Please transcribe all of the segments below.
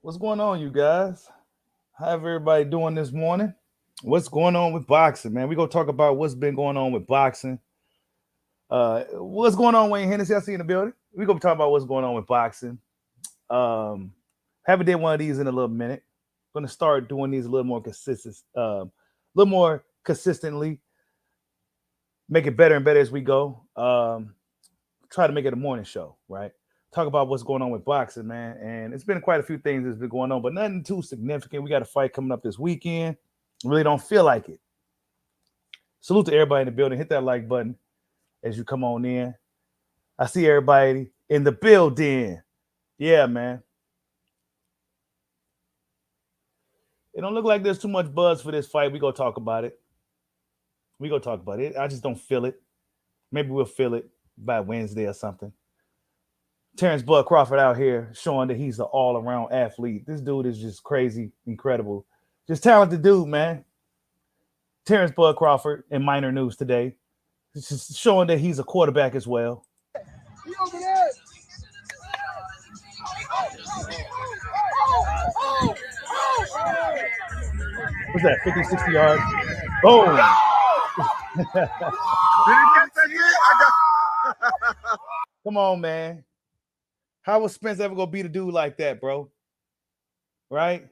What's going on, you guys? How everybody doing this morning? What's going on with boxing, man? We're gonna talk about what's been going on with boxing. What's going on, Wayne Hennessy? I see you in the building. We're gonna talk about what's going on with boxing. Um, haven't did one of these in a little minute. Gonna start doing these a little more consistent, a little more consistently. Make it better and better as we go. Try to make it a morning show, right? Talk about what's going on with boxing, man. And it's been quite a few things that's been going on, but nothing too significant. We got a fight coming up this weekend. Really don't feel like it. Salute to everybody in the building. Hit that like button as you come on in. I see everybody in the building. Yeah, man. It don't look like there's too much buzz for this fight. We gonna talk about it. We gonna talk about it. I just don't feel it. Maybe we'll feel it by Wednesday or something. Terrence Bud Crawford out here showing that he's an all-around athlete. This dude is just crazy, incredible, just talented dude, man. Terrence Bud Crawford in minor news today. It's just showing that he's a quarterback as well. What's that, 50, 60 yards? Boom. Come on, man. How was Spence ever gonna beat a dude like that, bro? Right?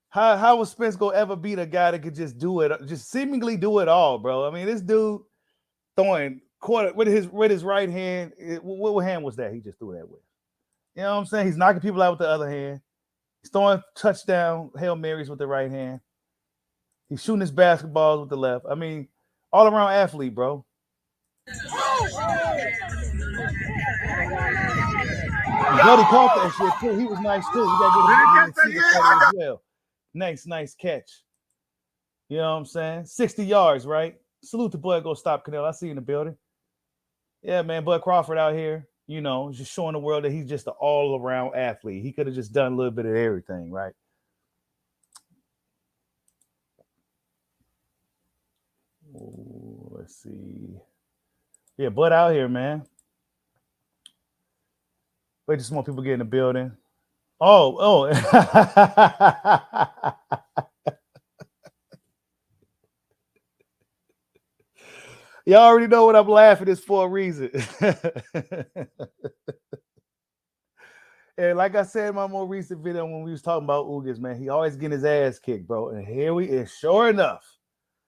How was Spence gonna ever beat a guy that could just do it, just seemingly do it all, bro? I mean, this dude throwing quarter with his right hand. What hand was that he just threw that with? You know what I'm saying? He's knocking people out with the other hand. He's throwing touchdown Hail Marys with the right hand. He's shooting his basketballs with the left. I mean, all around athlete, bro. Buddy caught that shit too. He was nice too. You gotta get him as well. Nice catch. You know what I'm saying? 60 yards, right? Salute to Bud. Go stop Canelo. I see you in the building. Yeah, man. Bud Crawford out here, you know, just showing the world that he's just an all-around athlete. He could have just done a little bit of everything, right? Ooh, let's see. Yeah, Bud out here, man. Wait till some more people get in the building. Oh. Y'all already know what I'm laughing is for a reason. And like I said in my more recent video when we was talking about Ugas, man, he always getting his ass kicked, bro. And here we is. Sure enough,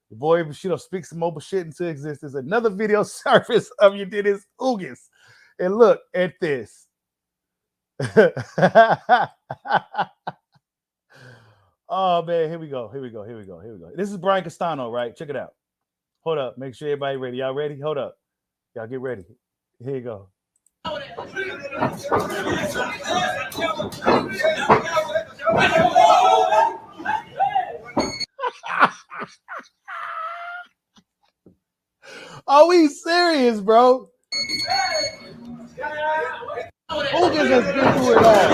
the boy Bushido speaks some mobile shit into existence. Another video surface of you did his Ugas. And look at this. Oh man, here we go. This is Brian Castano, right? Check it out. Hold up. Make sure everybody ready. Y'all ready? Hold up. Y'all get ready. Here you go. Are we serious, bro? Ugas has been through it all.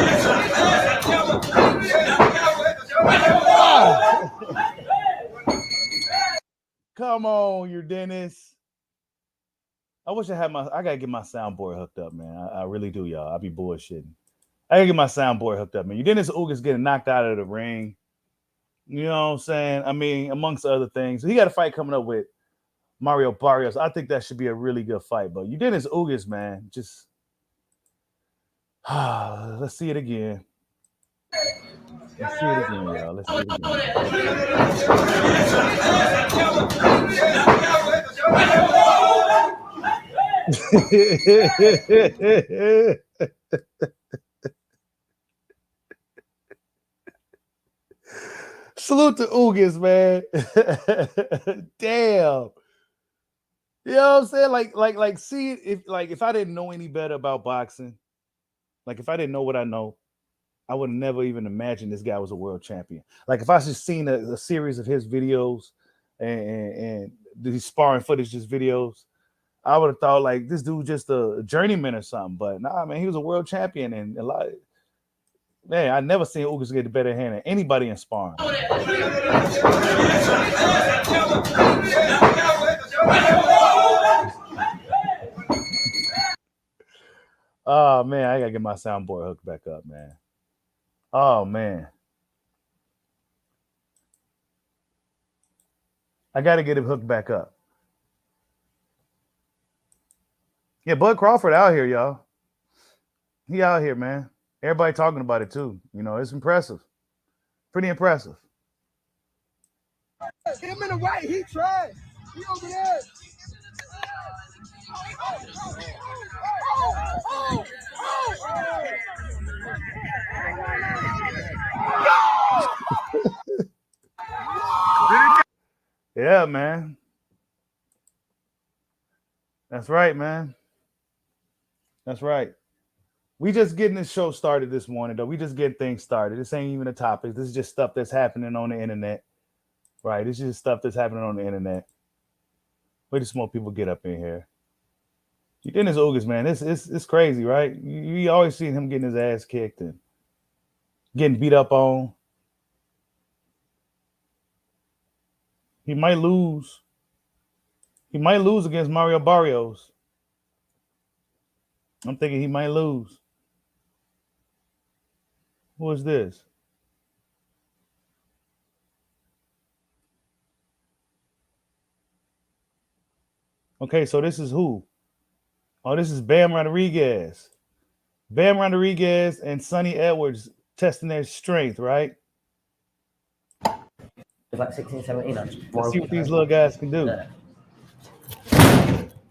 Come on, you Dennis. I wish I gotta get my soundboard hooked up, man. I really do, y'all. I be bullshitting. I gotta get my soundboard hooked up, man. You Dennis Ugas getting knocked out of the ring. You know what I'm saying? I mean, amongst other things. He got a fight coming up with Mario Barrios. I think that should be a really good fight. But you Dennis Ugas, man, just let's see it again. Let's see it again, y'all. Let's see it again. Salute to Ugas, man. Damn. You know what I'm saying? Like, see it if I didn't know any better about boxing, like if I didn't know what I know, I would have never even imagined this guy was a world champion. Like if I just seen a series of his videos and these sparring footage, just videos, I would have thought like this dude just a journeyman or something. But nah, man, he was a world champion and a lot. Man, I never seen Ugas get a better hand than anybody in sparring. Oh man, I gotta get my soundboard hooked back up, man. Oh man, I got to get him hooked back up. Yeah, Bud Crawford out here, y'all. He out here, man. Everybody talking about it too. You know, it's impressive. Pretty impressive. Him in the white, he tried. He over there. Yeah, man. That's right, man. That's right. We just getting this show started this morning, though. We just getting things started. This ain't even a topic. This is just stuff that's happening on the internet. Right. This is just stuff that's happening on the internet. Where do more people get up in here? Dennis Ogus, man, it's crazy, right? You always seen him getting his ass kicked and getting beat up on. He might lose. He might lose against Mario Barrios. I'm thinking he might lose. Who is this? Okay, so this is who? Oh, this is Bam Rodriguez. Bam Rodriguez and Sonny Edwards testing their strength, right? It's like 16, 17. Let's see what these little guys can do.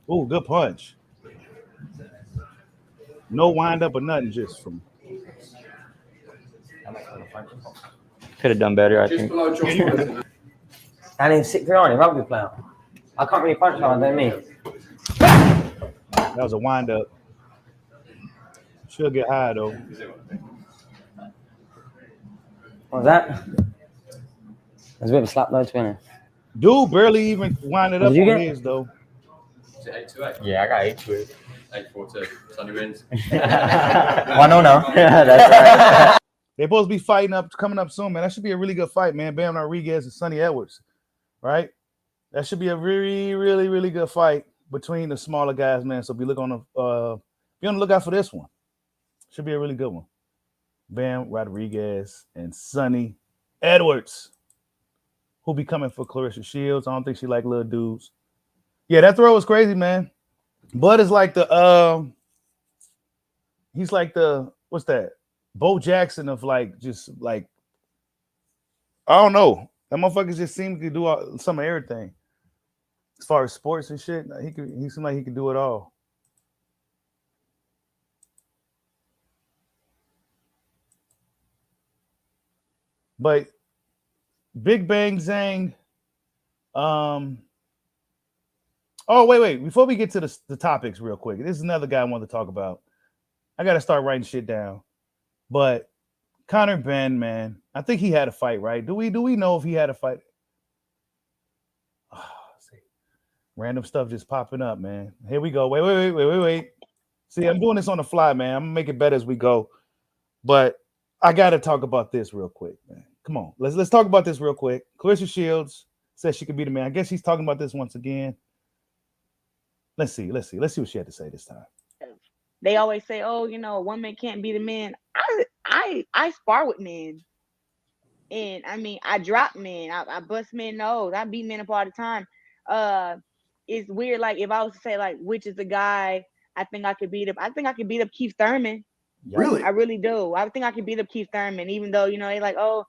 Oh, good punch. No wind up or nothing, just from. Could have done better, I think. And he's 6'3" on a rugby player. I can't really punch hard, don't me. That was a wind up. She'll get high though. What was that? It was a bit of a slap though, to be honest. Dude barely even winded up on his though. Is it 8-8? Yeah, I got 8-8. 8-4-2. Sonny wins. 1-0 now. That's right. They're supposed to be fighting up, coming up soon, man. That should be a really good fight, man. Bam Rodriguez and Sonny Edwards, right? That should be a really, really, really good fight between the smaller guys, man. So be on the lookout for this one. Should be a really good one. Bam Rodriguez and Sonny Edwards, who'll be coming for Clarissa Shields. I don't think she like little dudes. Yeah, that throw was crazy, man. Bud is like he's like the what's that? Bo Jackson of like just like I don't know. That motherfucker just seems to do some of everything. As far as sports and shit, he seemed like he could do it all. But Big Bang Zang. Oh, wait. Before we get to the topics real quick, this is another guy I want to talk about. I got to start writing shit down. But Conor Benn, man, I think he had a fight, right? Do we know if he had a fight? Oh, see. Random stuff just popping up, man. Here we go. Wait. See, I'm doing this on the fly, man. I'm going to make it better as we go. But I got to talk about this real quick, man. Come on. Let's talk about this real quick. Clarissa Shields says she could be the man. I guess she's talking about this once again. Let's see what she had to say this time. They always say, "Oh, a woman can't beat a man." I spar with men, and I mean, I drop men, I bust men nose, I beat men up all the time. It's weird. Like if I was to say, like, which is the guy I think I could beat up? I think I could beat up Keith Thurman. Really? I really do. I think I could beat up Keith Thurman, even though they like, oh,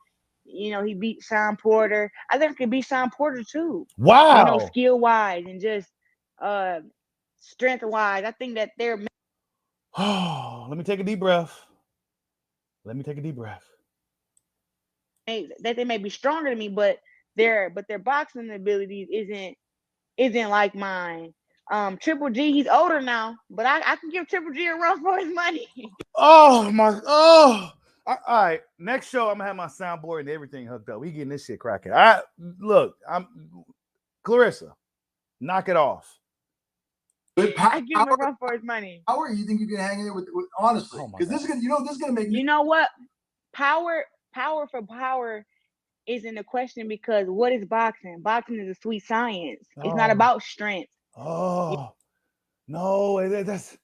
he beat Sean Porter. I think I could beat Sean Porter too. Wow. Skill wise and just strength wise. I think that they're. Oh, let me take a deep breath. That they may be stronger than me, but their boxing abilities isn't like mine. Triple G, he's older now, but I can give Triple G a run for his money. Oh my! All right. Next show, I'm gonna have my soundboard and everything hooked up. We getting this shit cracking. I'm Clarissa. Knock it off. I give him a run for his money. Power, you think you can hang in with honestly? Because this is gonna make me. You know what? Power for power isn't a question, because what is boxing? Boxing is a sweet science. It's not about strength. Oh no, that's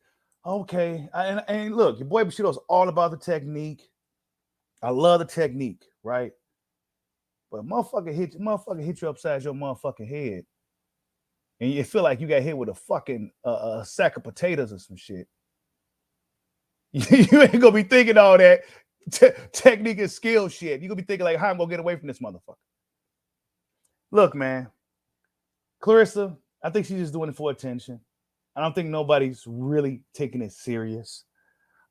okay. And look, your boy Bushido's all about the technique. I love the technique, right? But motherfucker hit you upside your motherfucking head, and you feel like you got hit with a fucking sack of potatoes or some shit. You ain't gonna be thinking all that technique and skill shit. You gonna be thinking like, how I'm gonna get away from this motherfucker. Look, man, Clarissa, I think she's just doing it for attention. I don't think nobody's really taking it serious.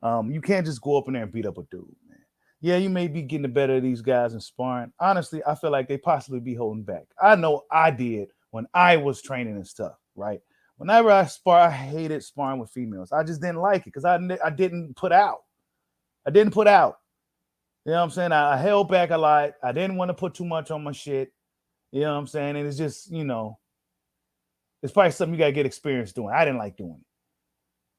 You can't just go up in there and beat up a dude, man. Yeah, you may be getting the better of these guys in sparring. Honestly, I feel like they possibly be holding back. I know I did when I was training and stuff, right? Whenever I spar, I hated sparring with females. I just didn't like it because I didn't put out. I didn't put out. You know what I'm saying? I held back a lot. I didn't want to put too much on my shit. You know what I'm saying? And it's just, you know, it's probably something you got to get experience doing. I didn't like doing it.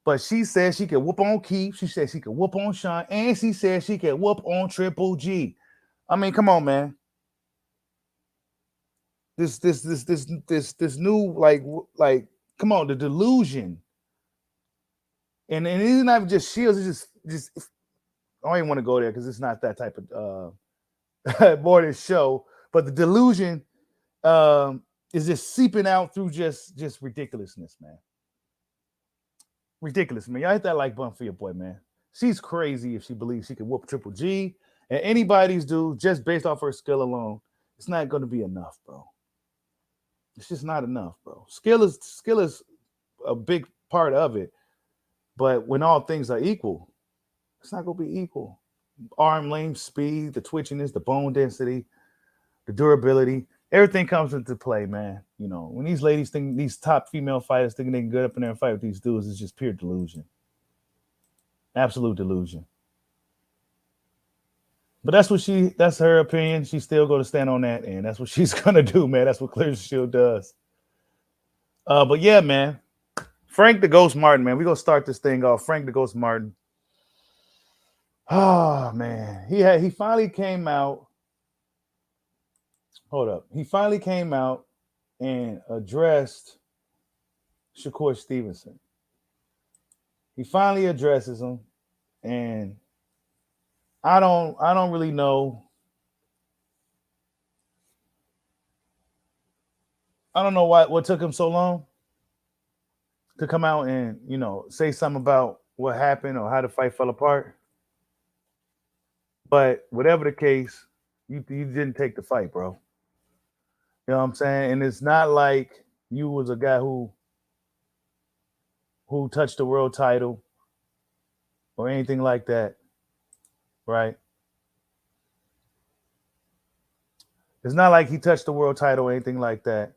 But she said she could whoop on Keith. She said she could whoop on Sean. And she said she could whoop on Triple G. I mean, come on, man. This new, like, come on, the delusion. And it's not just Shields, it's just I don't even want to go there because it's not that type of morning show. But the delusion is just seeping out through just ridiculousness, man. Ridiculous, man. Y'all hit that like button for your boy, man. She's crazy if she believes she can whoop Triple G and anybody's dude just based off her skill alone. It's not going to be enough, bro. It's just not enough, bro. Skill is a big part of it, but when all things are equal, it's not going to be equal. Arm length, speed, the twitchiness, the bone density, the durability, everything comes into play, man. You know, when these ladies think, these top female fighters think they can get up in there and fight with these dudes, it's just pure delusion. Absolute delusion. But that's her opinion. She's still going to stand on that, and that's what she's going to do, man. That's what Clear Shield does. But yeah, man. Frank the Ghost Martin, man. We're going to start this thing off. Frank the Ghost Martin. Oh, man. He finally came out. Hold up. He finally came out and addressed Shakur Stevenson. He finally addresses him, and I don't really know. I don't know what took him so long to come out and, you know, say something about what happened or how the fight fell apart. But whatever the case, you didn't take the fight, bro. You know what I'm saying? And it's not like you was a guy who touched the world title or anything like that, right? It's not like he touched the world title or anything like that.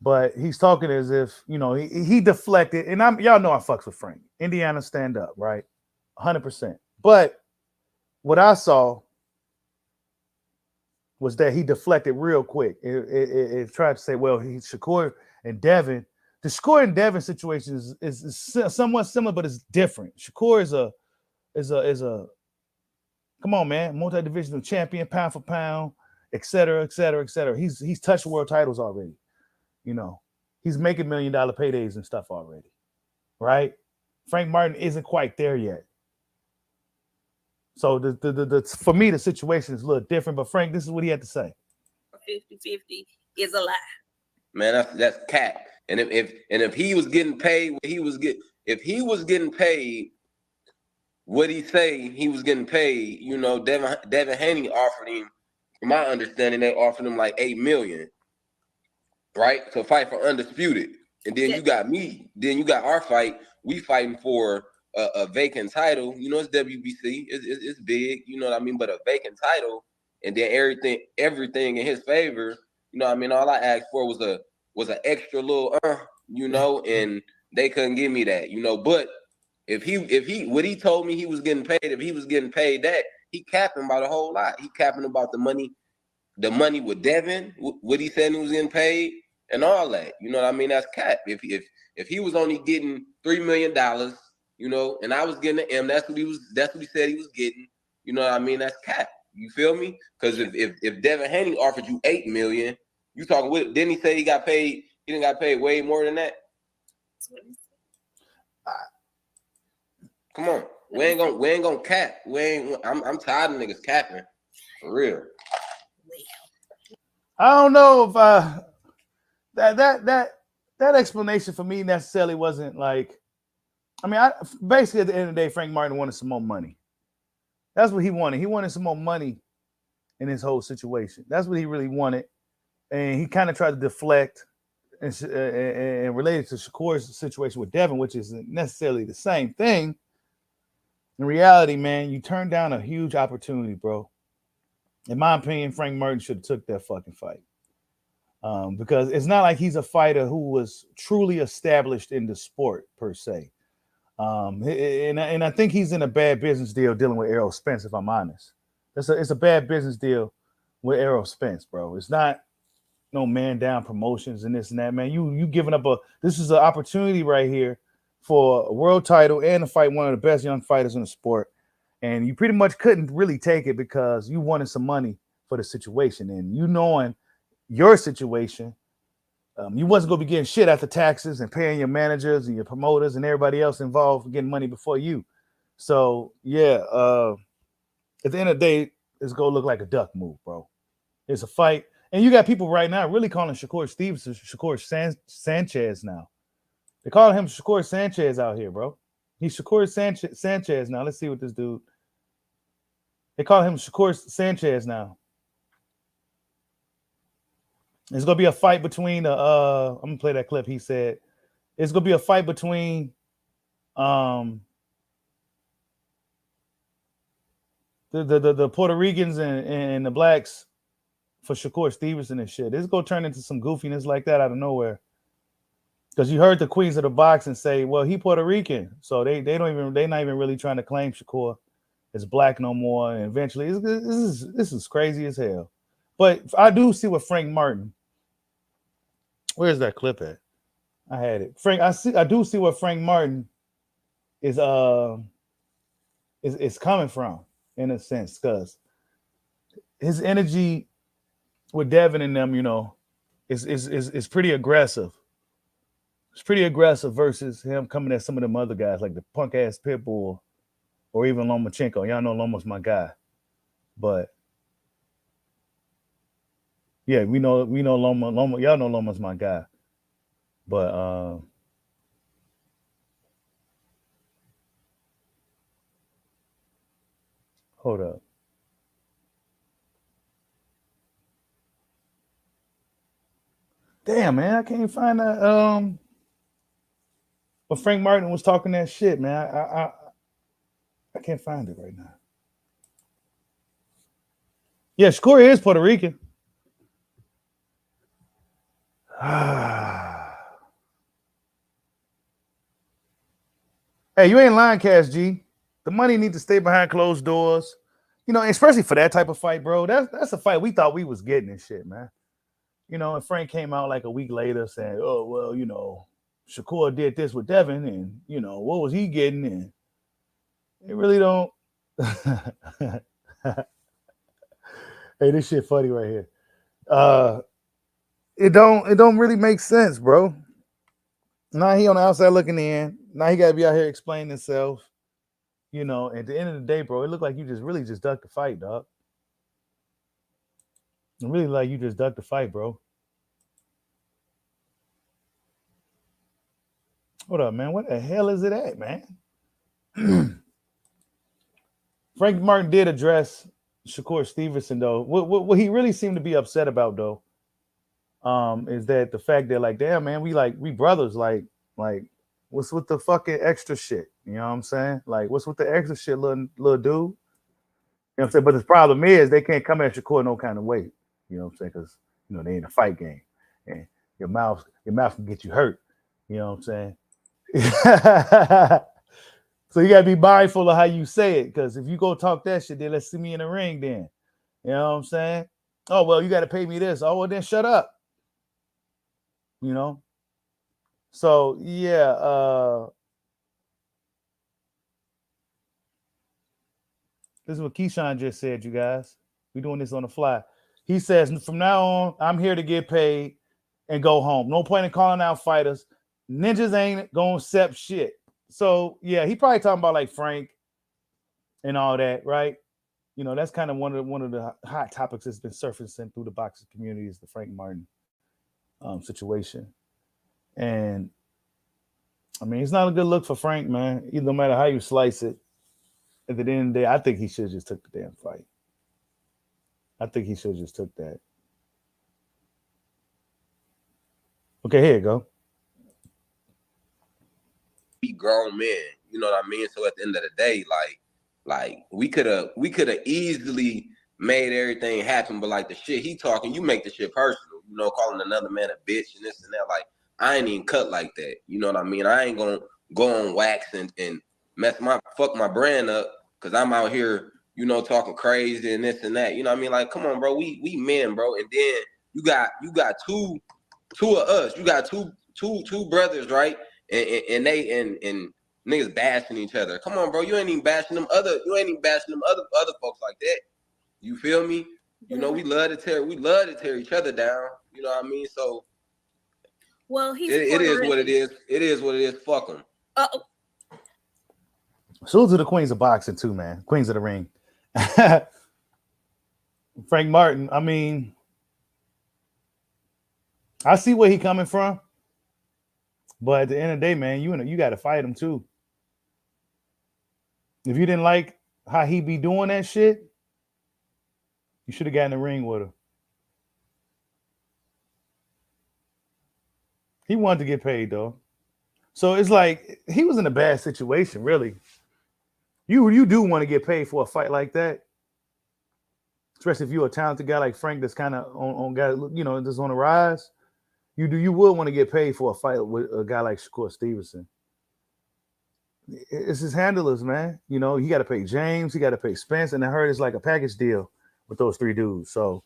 But he's talking as if, you know, he deflected. And y'all know I fucks with Frank. Indiana stand up, right? 100%. But what I saw was that he deflected real quick. It tried to say, well, Shakur and Devin. The Shakur and Devin situation is somewhat similar, but it's different. Shakur is a come on, man, multi-divisional champion, pound for pound, et cetera, et cetera, et cetera. He's touched world titles already. You know, he's making $1 million paydays and stuff already, right? Frank Martin isn't quite there yet. So for me, the situation is a little different. But Frank, this is what he had to say. 50-50 is a lie. Man, that's cap. And if he was getting paid, if he was getting paid what he say he was getting paid, you know, Devin Haney offered him, from my understanding, they offered him like $8 million, right? To fight for undisputed. And then you got me. Then you got our fight. We fighting for a vacant title. You know, it's WBC. It's big. You know what I mean? But a vacant title, and then everything in his favor. You know what I mean? All I asked for was an extra little, you know, and they couldn't give me that, you know. But if he what he told me he was getting paid, if he was getting paid that, he capping about a whole lot. He capping about the money with Devin, what he said he was getting paid, and all that. You know what I mean? That's cap. If he was only getting $3 million, you know, and I was getting an M, that's what he said he was getting. You know what I mean? That's cap. You feel me? Because if Devin Haney offered you $8 million, you talking with? Didn't he say he got paid? He didn't got paid way more than that. Come on. We ain't gonna cap. I'm tired of niggas capping. For real. I don't know if that explanation for me necessarily wasn't like. I mean, basically at the end of the day, Frank Martin wanted some more money. That's what he wanted. He wanted some more money in his whole situation. That's what he really wanted, and he kind of tried to deflect and related to Shakur's situation with Devin, which isn't necessarily the same thing. In reality, man, you turned down a huge opportunity, bro. In my opinion, Frank Martin should have took that fucking fight. Because it's not like he's a fighter who was truly established in the sport per se. And I think he's in a bad business deal dealing with Errol Spence, if I'm honest. It's a bad business deal with Errol Spence, bro. It's not no man down promotions and this and that, man. You giving up this is an opportunity right here for a world title and to fight one of the best young fighters in the sport. And you pretty much couldn't really take it because you wanted some money for the situation. And you knowing your situation, you wasn't going to be getting shit after taxes and paying your managers and your promoters and everybody else involved getting money before you. So, yeah, at the end of the day, it's going to look like a duck move, bro. It's a fight. And you got people right now really calling Shakur Stevenson Shakur Sanchez now. They're calling him Shakur Sanchez out here, bro. He's Shakur Sanchez now. Let's see what this dude. They call him Shakur Sanchez now. It's gonna be a fight between I'm gonna play that clip. He said it's gonna be a fight between the Puerto Ricans and the blacks for Shakur Stevenson and shit. This is gonna turn into some goofiness like that out of nowhere. Because you heard the queens of the boxing say, well, he Puerto Rican. So they're not even really trying to claim Shakur as black no more. And eventually this is crazy as hell. But I do see what Frank Martin. Where's that clip at? I had it. I do see what Frank Martin is coming from in a sense, because his energy with Devin and them, you know, is pretty aggressive. It's pretty aggressive versus him coming at some of them other guys like the punk ass Pitbull or even Lomachenko. Y'all know Loma's my guy, but yeah, we know Loma. Y'all know Loma's my guy, but hold up. Damn, man, I can't find that. But Frank Martin was talking that shit, man. I can't find it right now. Yeah, Shakur is Puerto Rican. Hey, you ain't lying, Cash G. The money needs to stay behind closed doors. You know, especially for that type of fight, bro. That's a fight we thought we was getting and shit, man. You know, and Frank came out like a week later saying, oh, well, you know, Shakur did this with Devin and, you know, what was he getting? And it really don't. Hey, this shit funny right here. It don't really make sense, bro. Now he on the outside looking in. Now he got to be out here explaining himself. You know, at the end of the day, bro, it looked like you just ducked the fight, dog. It really like you just ducked the fight, bro. Hold up, man. What the hell is it at, man? Frank Martin did address Shakur Stevenson, though. What he really seemed to be upset about, though, is that the fact that, like, damn, man, we brothers, like, what's with the fucking extra shit? You know what I'm saying? Like, what's with the extra shit, little dude? You know what I'm saying? But the problem is they can't come at Shakur no kind of way. You know what I'm saying? Because, you know, they in a fight game. And your mouth can get you hurt. You know what I'm saying? So you got to be mindful of how you say it. Because if you go talk that shit, then let's see me in the ring then. You know what I'm saying? Oh, well, you got to pay me this. Oh, well, then shut up. You know? So, yeah. This is what Keyshawn just said, you guys. We're doing this on the fly. He says, from now on, I'm here to get paid and go home. No point in calling out fighters. Ninjas ain't going to accept shit. So, yeah, he probably talking about like Frank and all that, right? You know, that's kind of one of the hot topics that's been surfacing through the boxing community is the Frank Martin situation. And I mean, it's not a good look for Frank, man. No matter how you slice it, at the end of the day, I think he should have just took the damn fight. I think he should have just took that. Okay, here you go. Be grown men, you know what I mean? So at the end of the day, like we could have easily made everything happen, but like the shit he talking, you make the shit personal, you know, calling another man a bitch and this and that. Like, I ain't even cut like that. You know what I mean? I ain't gonna go on wax and fuck my brand up because I'm out here, you know, talking crazy and this and that. You know what I mean? Like, come on, bro. We men, bro. And then you got two of us. You got two brothers, right? And niggas bashing each other. Come on, bro. You ain't even bashing them other folks like that. You feel me? You know, we love to tear each other down. You know what I mean? So well, it is what it is. It is what it is. Fuck them. Salute to the queens of boxing too, man. Queens of the ring. Frank Martin, I mean, I see where he coming from. But at the end of the day, man, you got to fight him too. If you didn't like how he be doing that shit, you should have got in the ring with him. He wanted to get paid though. So it's like he was in a bad situation, really. You do want to get paid for a fight like that. Especially if you're a talented guy like Frank that's kind of on guy, you know, that's on the rise. You would want to get paid for a fight with a guy like Shakur Stevenson. It's his handlers, man. You know, he got to pay James, he got to pay Spence, and I heard it's like a package deal with those three dudes. So,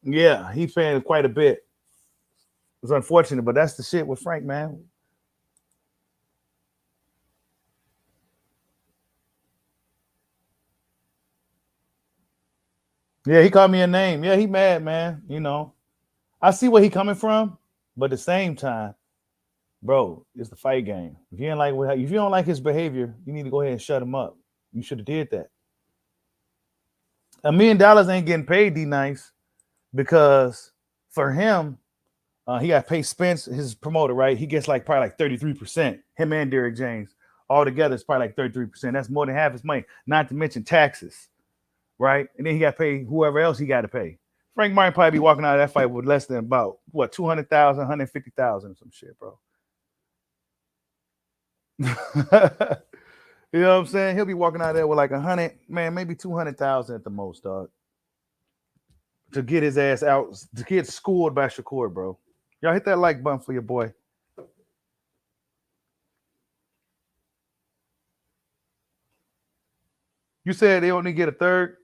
yeah, he paying quite a bit. It's unfortunate, but that's the shit with Frank, man. Yeah, he called me a name. Yeah, he mad, man. You know, I see where he coming from, but at the same time, bro, it's the fight game. If you don't like his behavior, you need to go ahead and shut him up. You should have did that. $1 million ain't getting paid, D-Nice, because for him, he got to pay Spence, his promoter, right? He gets probably 33%. Him and Derrick James all together is probably 33%. That's more than half his money, not to mention taxes, right? And then he got to pay whoever else he got to pay. Frank Martin probably be walking out of that fight with less than about, 200,000, 150,000, some shit, bro. You know what I'm saying? He'll be walking out there with 100, man, maybe 200,000 at the most, dog. To get his ass out, to get schooled by Shakur, bro. Y'all hit that like button for your boy. You said they only get a third.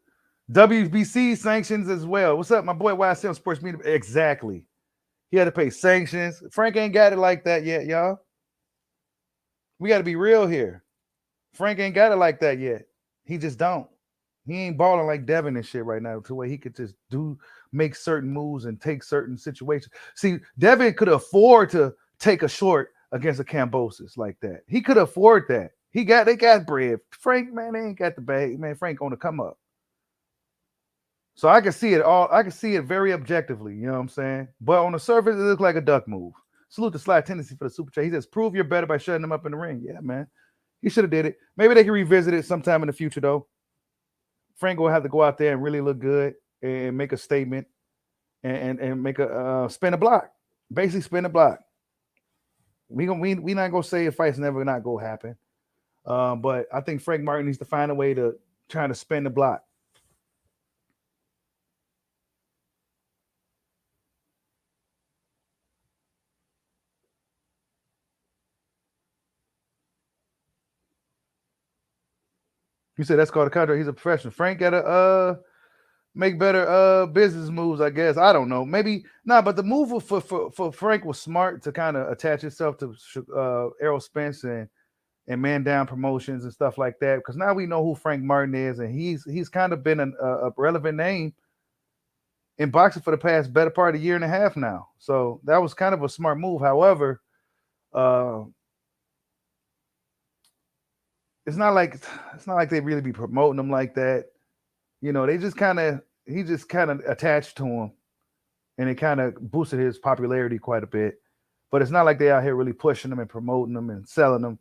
WBC sanctions as well. What's up, my boy YSM Sports Media? Exactly. He had to pay sanctions. Frank ain't got it like that yet, y'all. We got to be real here. Frank ain't got it like that yet. He just don't. He ain't balling like Devin and shit right now to where he could just make certain moves and take certain situations. See, Devin could afford to take a short against a Kambosos like that. He could afford that. They got bread. Frank, man, they ain't got the bag. Man, Frank on the come up. So I can see it all. I can see it very objectively. You know what I'm saying? But on the surface, it looks like a duck move. Salute to Sly Tendency for the super chat. He says, prove you're better by shutting him up in the ring. Yeah, man. He should have did it. Maybe they can revisit it sometime in the future, though. Frank will have to go out there and really look good and make a statement and make a spin a block. Basically spin a block. We not gonna say a fight's never not gonna happen. But I think Frank Martin needs to find a way to try to spin the block. You said that's called a contract. He's a professional. Frank got to make better business moves, I guess. I don't know. Maybe not, but the move for Frank was smart to kind of attach himself to Errol Spence and Man Down Promotions and stuff like that. Because now we know who Frank Martin is, and he's kind of been a relevant name in boxing for the past better part of a year and a half now. So that was kind of a smart move. However, it's not like they really be promoting him like that. You know, he just kind of attached to him, and it kind of boosted his popularity quite a bit. But it's not like they out here really pushing him and promoting him and selling him,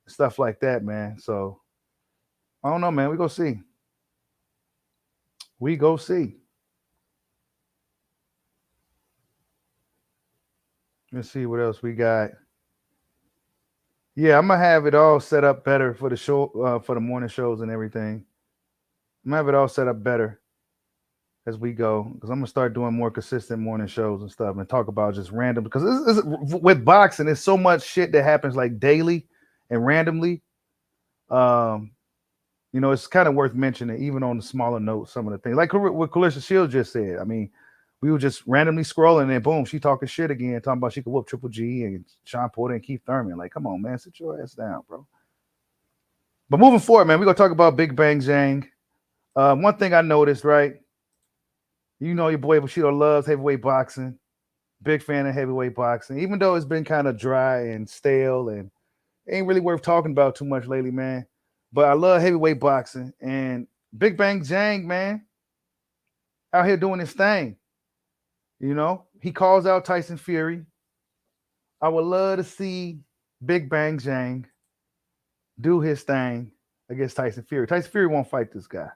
stuff like that, man. So I don't know, man. We go see. We go see. Let's see what else we got. Yeah, I'm gonna have it all set up better for the show, for the morning shows and everything. I'm gonna have it all set up better as we go, because I'm gonna start doing more consistent morning shows and stuff, and talk about just random. Because with boxing, there's so much shit that happens like daily and randomly. You know, it's kind of worth mentioning, even on the smaller note, some of the things like what Clarissa Shields just said. I mean, we were just randomly scrolling, and boom, she talking shit again, talking about she could whoop Triple G and Sean Porter and Keith Thurman. Like, come on, man, sit your ass down, bro. But moving forward, man, we're gonna talk about Big Bang Jang. One thing I noticed, right? You know, your boy Bushido loves heavyweight boxing. Big fan of heavyweight boxing, even though it's been kind of dry and stale and ain't really worth talking about too much lately, man. But I love heavyweight boxing, and Big Bang Jang, man, out here doing his thing. You know, he calls out Tyson Fury. I would love to see Big Bang Jang do his thing against Tyson Fury. Tyson Fury won't fight this guy.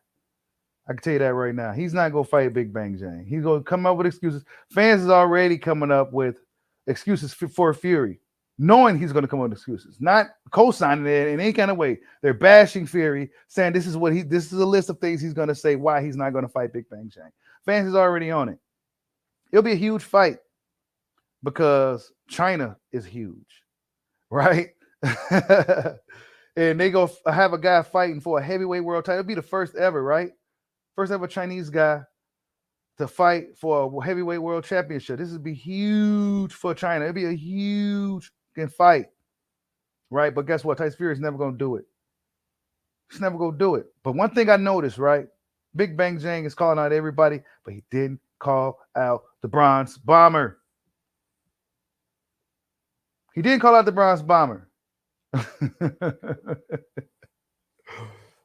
I can tell you that right now. He's not going to fight Big Bang Jang. He's going to come up with excuses. Fans is already coming up with excuses for Fury, knowing he's going to come up with excuses, not co-signing it in any kind of way. They're bashing Fury, saying this is a list of things he's going to say why he's not going to fight Big Bang Jang. Fans is already on it. It'll be a huge fight because China is huge, right? And they go have a guy fighting for a heavyweight world title. It'll be the first ever, right? First ever Chinese guy to fight for a heavyweight world championship. This would be huge for China. It'd be a huge fight, right? But guess what? Tyson Fury is never going to do it. He's never going to do it. But one thing I noticed, right? Big Bang Jang is calling out everybody, but he didn't call out the Bronze Bomber. He didn't call out the Bronze Bomber.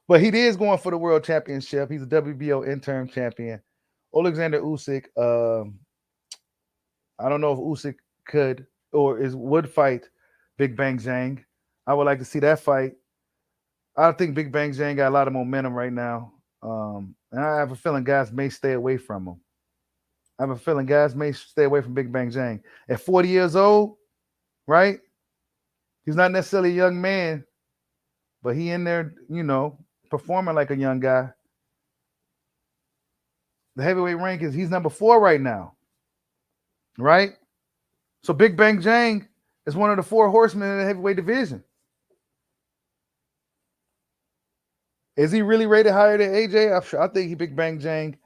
But he is going for the world championship. He's a WBO interim champion. Alexander Usyk. I don't know if Usyk could or would fight Big Bang Jang. I would like to see that fight. I think Big Bang Jang got a lot of momentum right now. And I have a feeling guys may stay away from him. I have a feeling guys may stay away from Big Bang Jang. At 40 years old, right? He's not necessarily a young man, but he in there, you know, performing like a young guy. The heavyweight rank he's number 4 right now, right? So Big Bang Jang is one of the 4 horsemen in the heavyweight division. Is he really rated higher than AJ? I'm sure. I think Big Bang Jang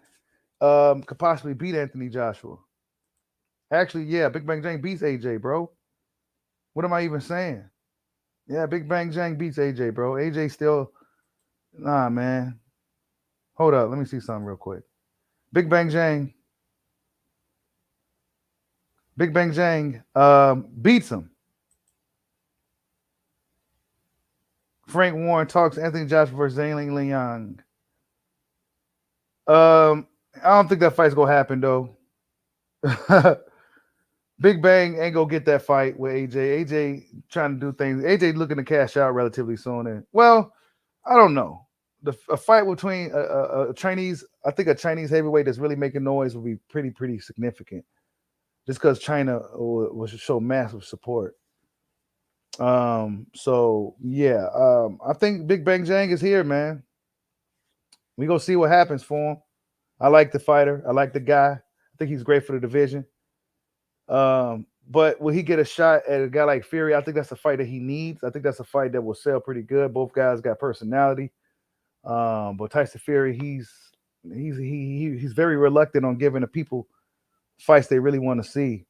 could possibly beat Anthony Joshua. Actually, yeah, Big Bang Jang beats AJ, bro. What am I even saying? Yeah, Big Bang Jang beats AJ, bro. AJ still, nah, man. Hold up, let me see something real quick. Big Bang Jang beats him. Frank Warren talks Anthony Joshua versus Zhang Liang. I don't think that fight's gonna happen though. Big Bang ain't gonna get that fight with AJ. AJ trying to do things. AJ looking to cash out relatively soon. And well, I don't know. A fight between a Chinese, I think a Chinese heavyweight that's really making noise will be pretty significant. Just because China will show massive support. So yeah, I think Big Bang Jang is here, man. We gonna see what happens for him. I like the fighter. I like the guy. I think he's great for the division. But will he get a shot at a guy like Fury? I think that's a fight that he needs. I think that's a fight that will sell pretty good. Both guys got personality. But Tyson Fury, he's very reluctant on giving the people fights they really want to see.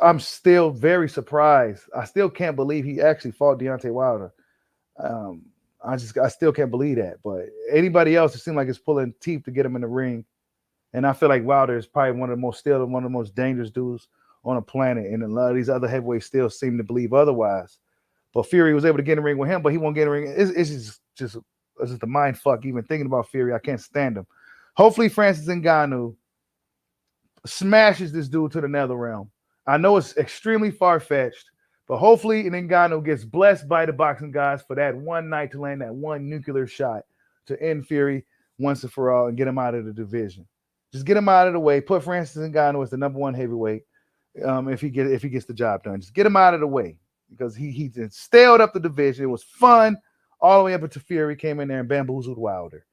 I'm still very surprised. I still can't believe he actually fought Deontay Wilder. I still can't believe that. But anybody else, it seems like it's pulling teeth to get him in the ring. And I feel like Wilder is probably one of the most dangerous dudes on the planet. And a lot of these other heavyweights still seem to believe otherwise. But Fury was able to get in the ring with him, but he won't get in the ring. It's just a mind fuck even thinking about Fury. I can't stand him. Hopefully Francis Ngannou smashes this dude to the nether realm. I know it's extremely far-fetched, but hopefully Ngannou gets blessed by the boxing gods for that one night to land that one nuclear shot to end Fury once and for all and get him out of the division. Just get him out of the way. Put Francis Ngannou as the number one heavyweight if he gets the job done. Just get him out of the way because he just staled up the division. It was fun all the way up until Fury came in there and bamboozled Wilder.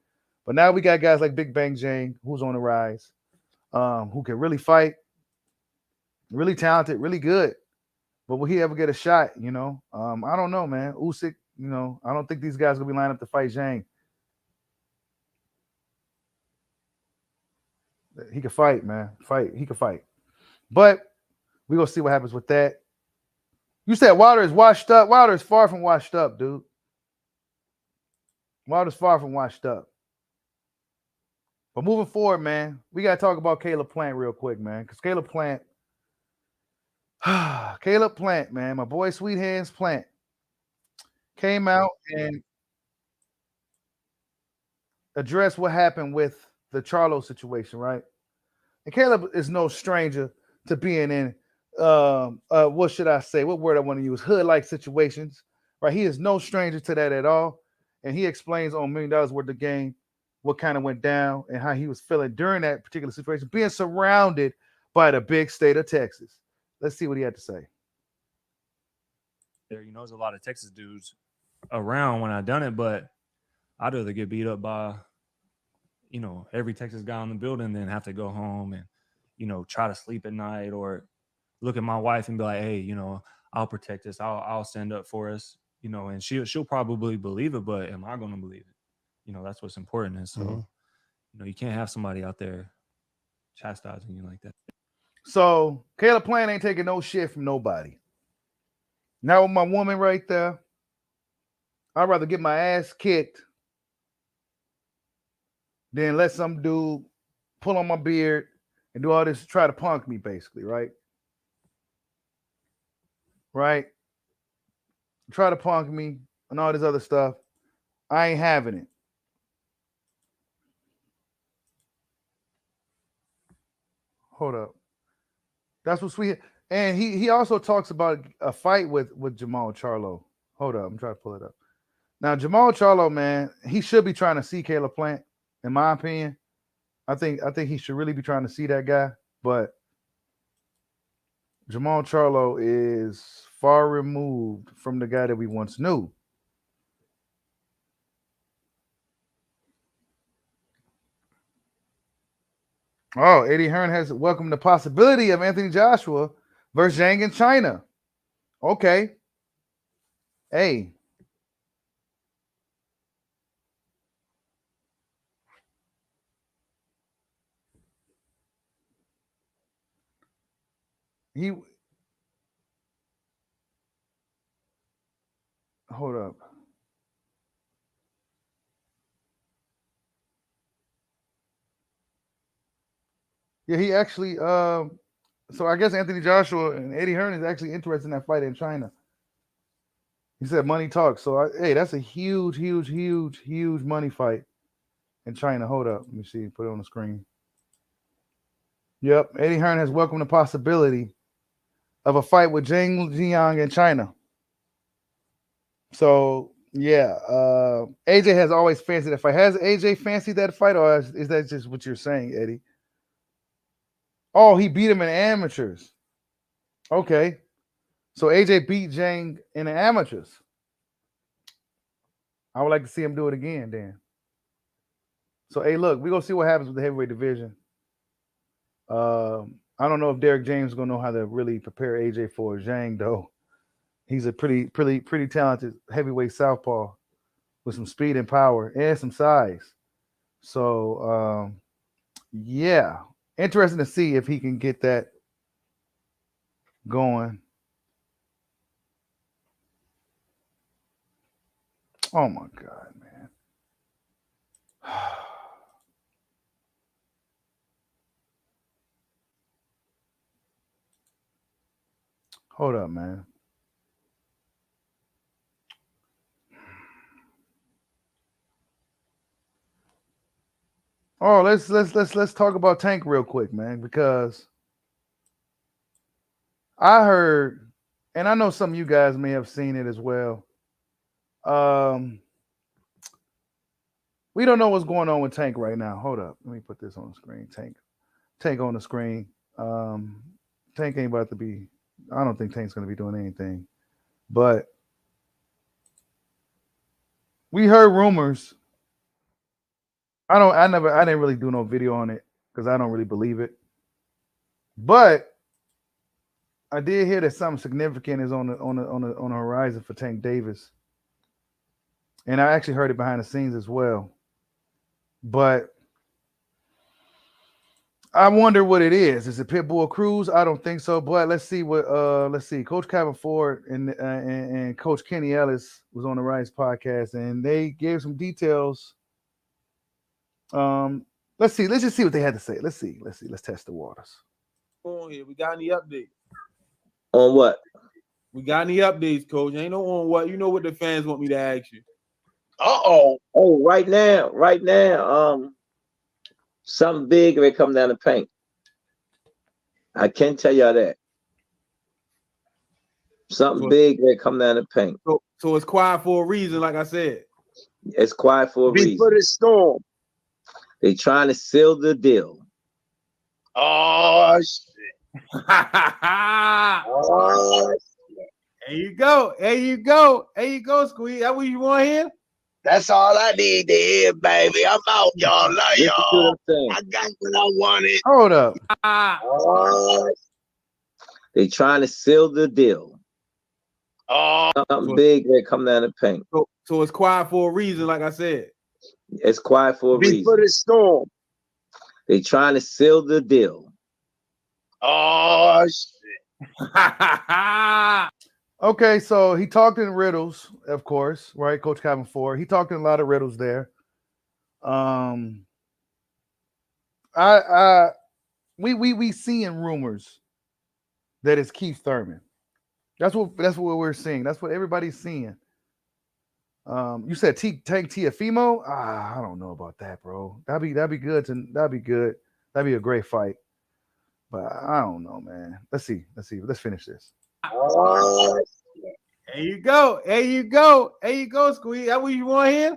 But now we got guys like Big Bang Jang, who's on the rise, who can really fight, really talented, really good. But will he ever get a shot? I don't know, man. Usyk, I don't think these guys will be lined up to fight Zhang. He could fight, man. He could fight. But we're going to see what happens with that. You said Wilder is washed up. Wilder is far from washed up, dude. Wilder's far from washed up. But moving forward, man, we got to talk about Caleb Plant real quick, man. Because Caleb Plant, man, my boy Sweet Hands Plant, came out and addressed what happened with the Charlo situation, right? And Caleb is no stranger to being in, what should I say? What word I want to use? Hood-like situations, right? He is no stranger to that at all. And he explains on $1 Million Worth of Game what kind of went down and how he was feeling during that particular situation, being surrounded by the big state of Texas. Let's see what he had to say. There's a lot of Texas dudes around when I done it, but I'd rather get beat up by, every Texas guy in the building than have to go home and, try to sleep at night or look at my wife and be like, hey, I'll protect us. I'll stand up for us, and she'll probably believe it, but am I going to believe it? That's what's important. And so, you can't have somebody out there chastising you like that. So Caleb Plant ain't taking no shit from nobody. Now with my woman right there, I'd rather get my ass kicked than let some dude pull on my beard and do all this to try to punk me, basically, right? Right? Try to punk me and all this other stuff. I ain't having it. Hold up. That's what Sweet. And he also talks about a fight with Jamal Charlo. Hold up. I'm trying to pull it up. Now, Jamal Charlo, man, he should be trying to see Caleb Plant, in my opinion. I think he should really be trying to see that guy. But Jamal Charlo is far removed from the guy that we once knew. Oh, Eddie Hearn has welcomed the possibility of Anthony Joshua versus Zhang in China. Okay. Hey. Hold up. Yeah, he actually so I guess Anthony Joshua and Eddie Hearn is actually interested in that fight in China. He said money talks. So hey, that's a huge money fight in China. Hold up. Let me see. Put it on the screen. Yep. Eddie Hearn has welcomed the possibility of a fight with Zhang Jiang in China. So yeah, AJ has always fancied that fight. Has AJ fancied that fight, or is that just what you're saying, Eddie? Oh, he beat him in amateurs. Okay. So AJ beat Zhang in the amateurs. I would like to see him do it again then. So, hey, look, we're going to see what happens with the heavyweight division. I don't know if Derek James is going to know how to really prepare AJ for Zhang, though. He's a pretty talented heavyweight southpaw with some speed and power and some size. So, yeah. Interesting to see if he can get that going. Oh, my God, man. Hold up, man. Oh, let's talk about Tank real quick, man, because I heard, and I know some of you guys may have seen it as well. We don't know what's going on with Tank right now. Hold up, let me put this on the screen. Tank on the screen. Tank ain't about to be. I don't think Tank's going to be doing anything, but we heard rumors. I didn't really do no video on it because I don't really believe it. But I did hear that something significant is on the horizon for Tank Davis, and I actually heard it behind the scenes as well. But I wonder what it is. Is it Pitbull Cruz? I don't think so. But let's see what. Let's see. Coach Calvin Ford and Coach Kenny Ellis was on the Rise podcast, and they gave some details. Let's see. Let's just see what they had to say. Let's see. Let's test the waters. On here, we got any updates? On what? We got any updates, Coach? Ain't no on what. You know what the fans want me to ask you. Oh, right now, something big may come down the paint. I can't tell y'all that. Something big may come down the paint. So it's quiet for a reason, like I said. It's quiet for a reason. Before the storm. They trying to seal the deal. Oh shit! Oh, shit. There you go, Squeeze. That what you want to hear? That's all I need to hear, baby. I'm out, y'all. Love y'all. I got what I wanted. Hold up. Oh, they trying to seal the deal. Something big may come down the paint. So it's quiet for a reason, like I said. It's quiet for a reason. Before the storm. They trying to seal the deal. Oh shit. Okay, so he talked in riddles, of course, right? Coach Calvin Ford. He talked in a lot of riddles there. We seeing rumors that it's Keith Thurman. That's what we're seeing. That's what everybody's seeing. You said Tank Tiafimo? I don't know about that, bro. That'd be good. That'd be good. That'd be a great fight. But I don't know, man. Let's see. Let's finish this. Oh, there you go, Squeeze. That what you want to hear?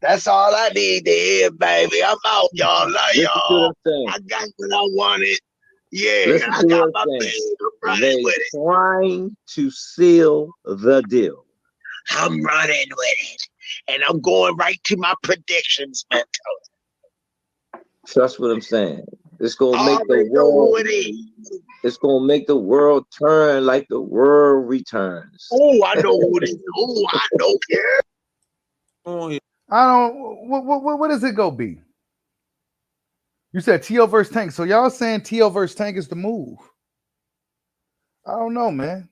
That's all I need to hear, baby. I'm out, y'all. Love y'all. I got what I wanted. Yeah, I got my bag. I'm running with it. Trying to seal the deal. I'm running with it. And I'm going right to my predictions, man. Trust what I'm saying. It's gonna make the world. It's gonna make the world turn like the world returns. Oh, I know who it is. Oh, I don't care. Oh, yeah. I don't. What does it go be? You said T.O. versus Tank. So y'all saying T.O. versus Tank is the move? I don't know, man.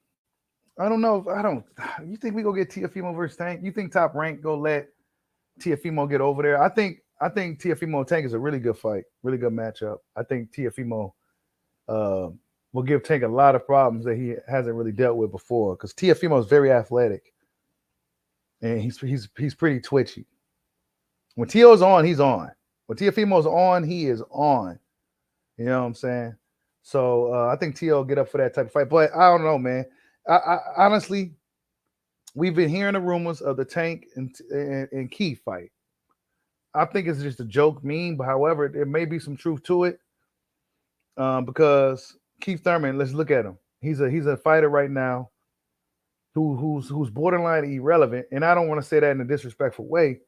I don't know. You think we go get Tiafimo versus Tank? You think Top Rank go let Tiafimo get over there? I think Tiafimo and Tank is a really good fight, really good matchup. I think Tiafimo will give Tank a lot of problems that he hasn't really dealt with before because Tiafimo is very athletic and he's pretty twitchy. When T.O.'s on, he's on. When Tiafimo's on, he is on. You know what I'm saying? So I think T.O. will get up for that type of fight. But I don't know, man. I honestly, we've been hearing the rumors of the Tank and Keith fight. I think it's just a joke meme, but however, there may be some truth to it. Because Keith Thurman, let's look at him. He's a fighter right now who's borderline irrelevant. And I don't want to say that in a disrespectful way,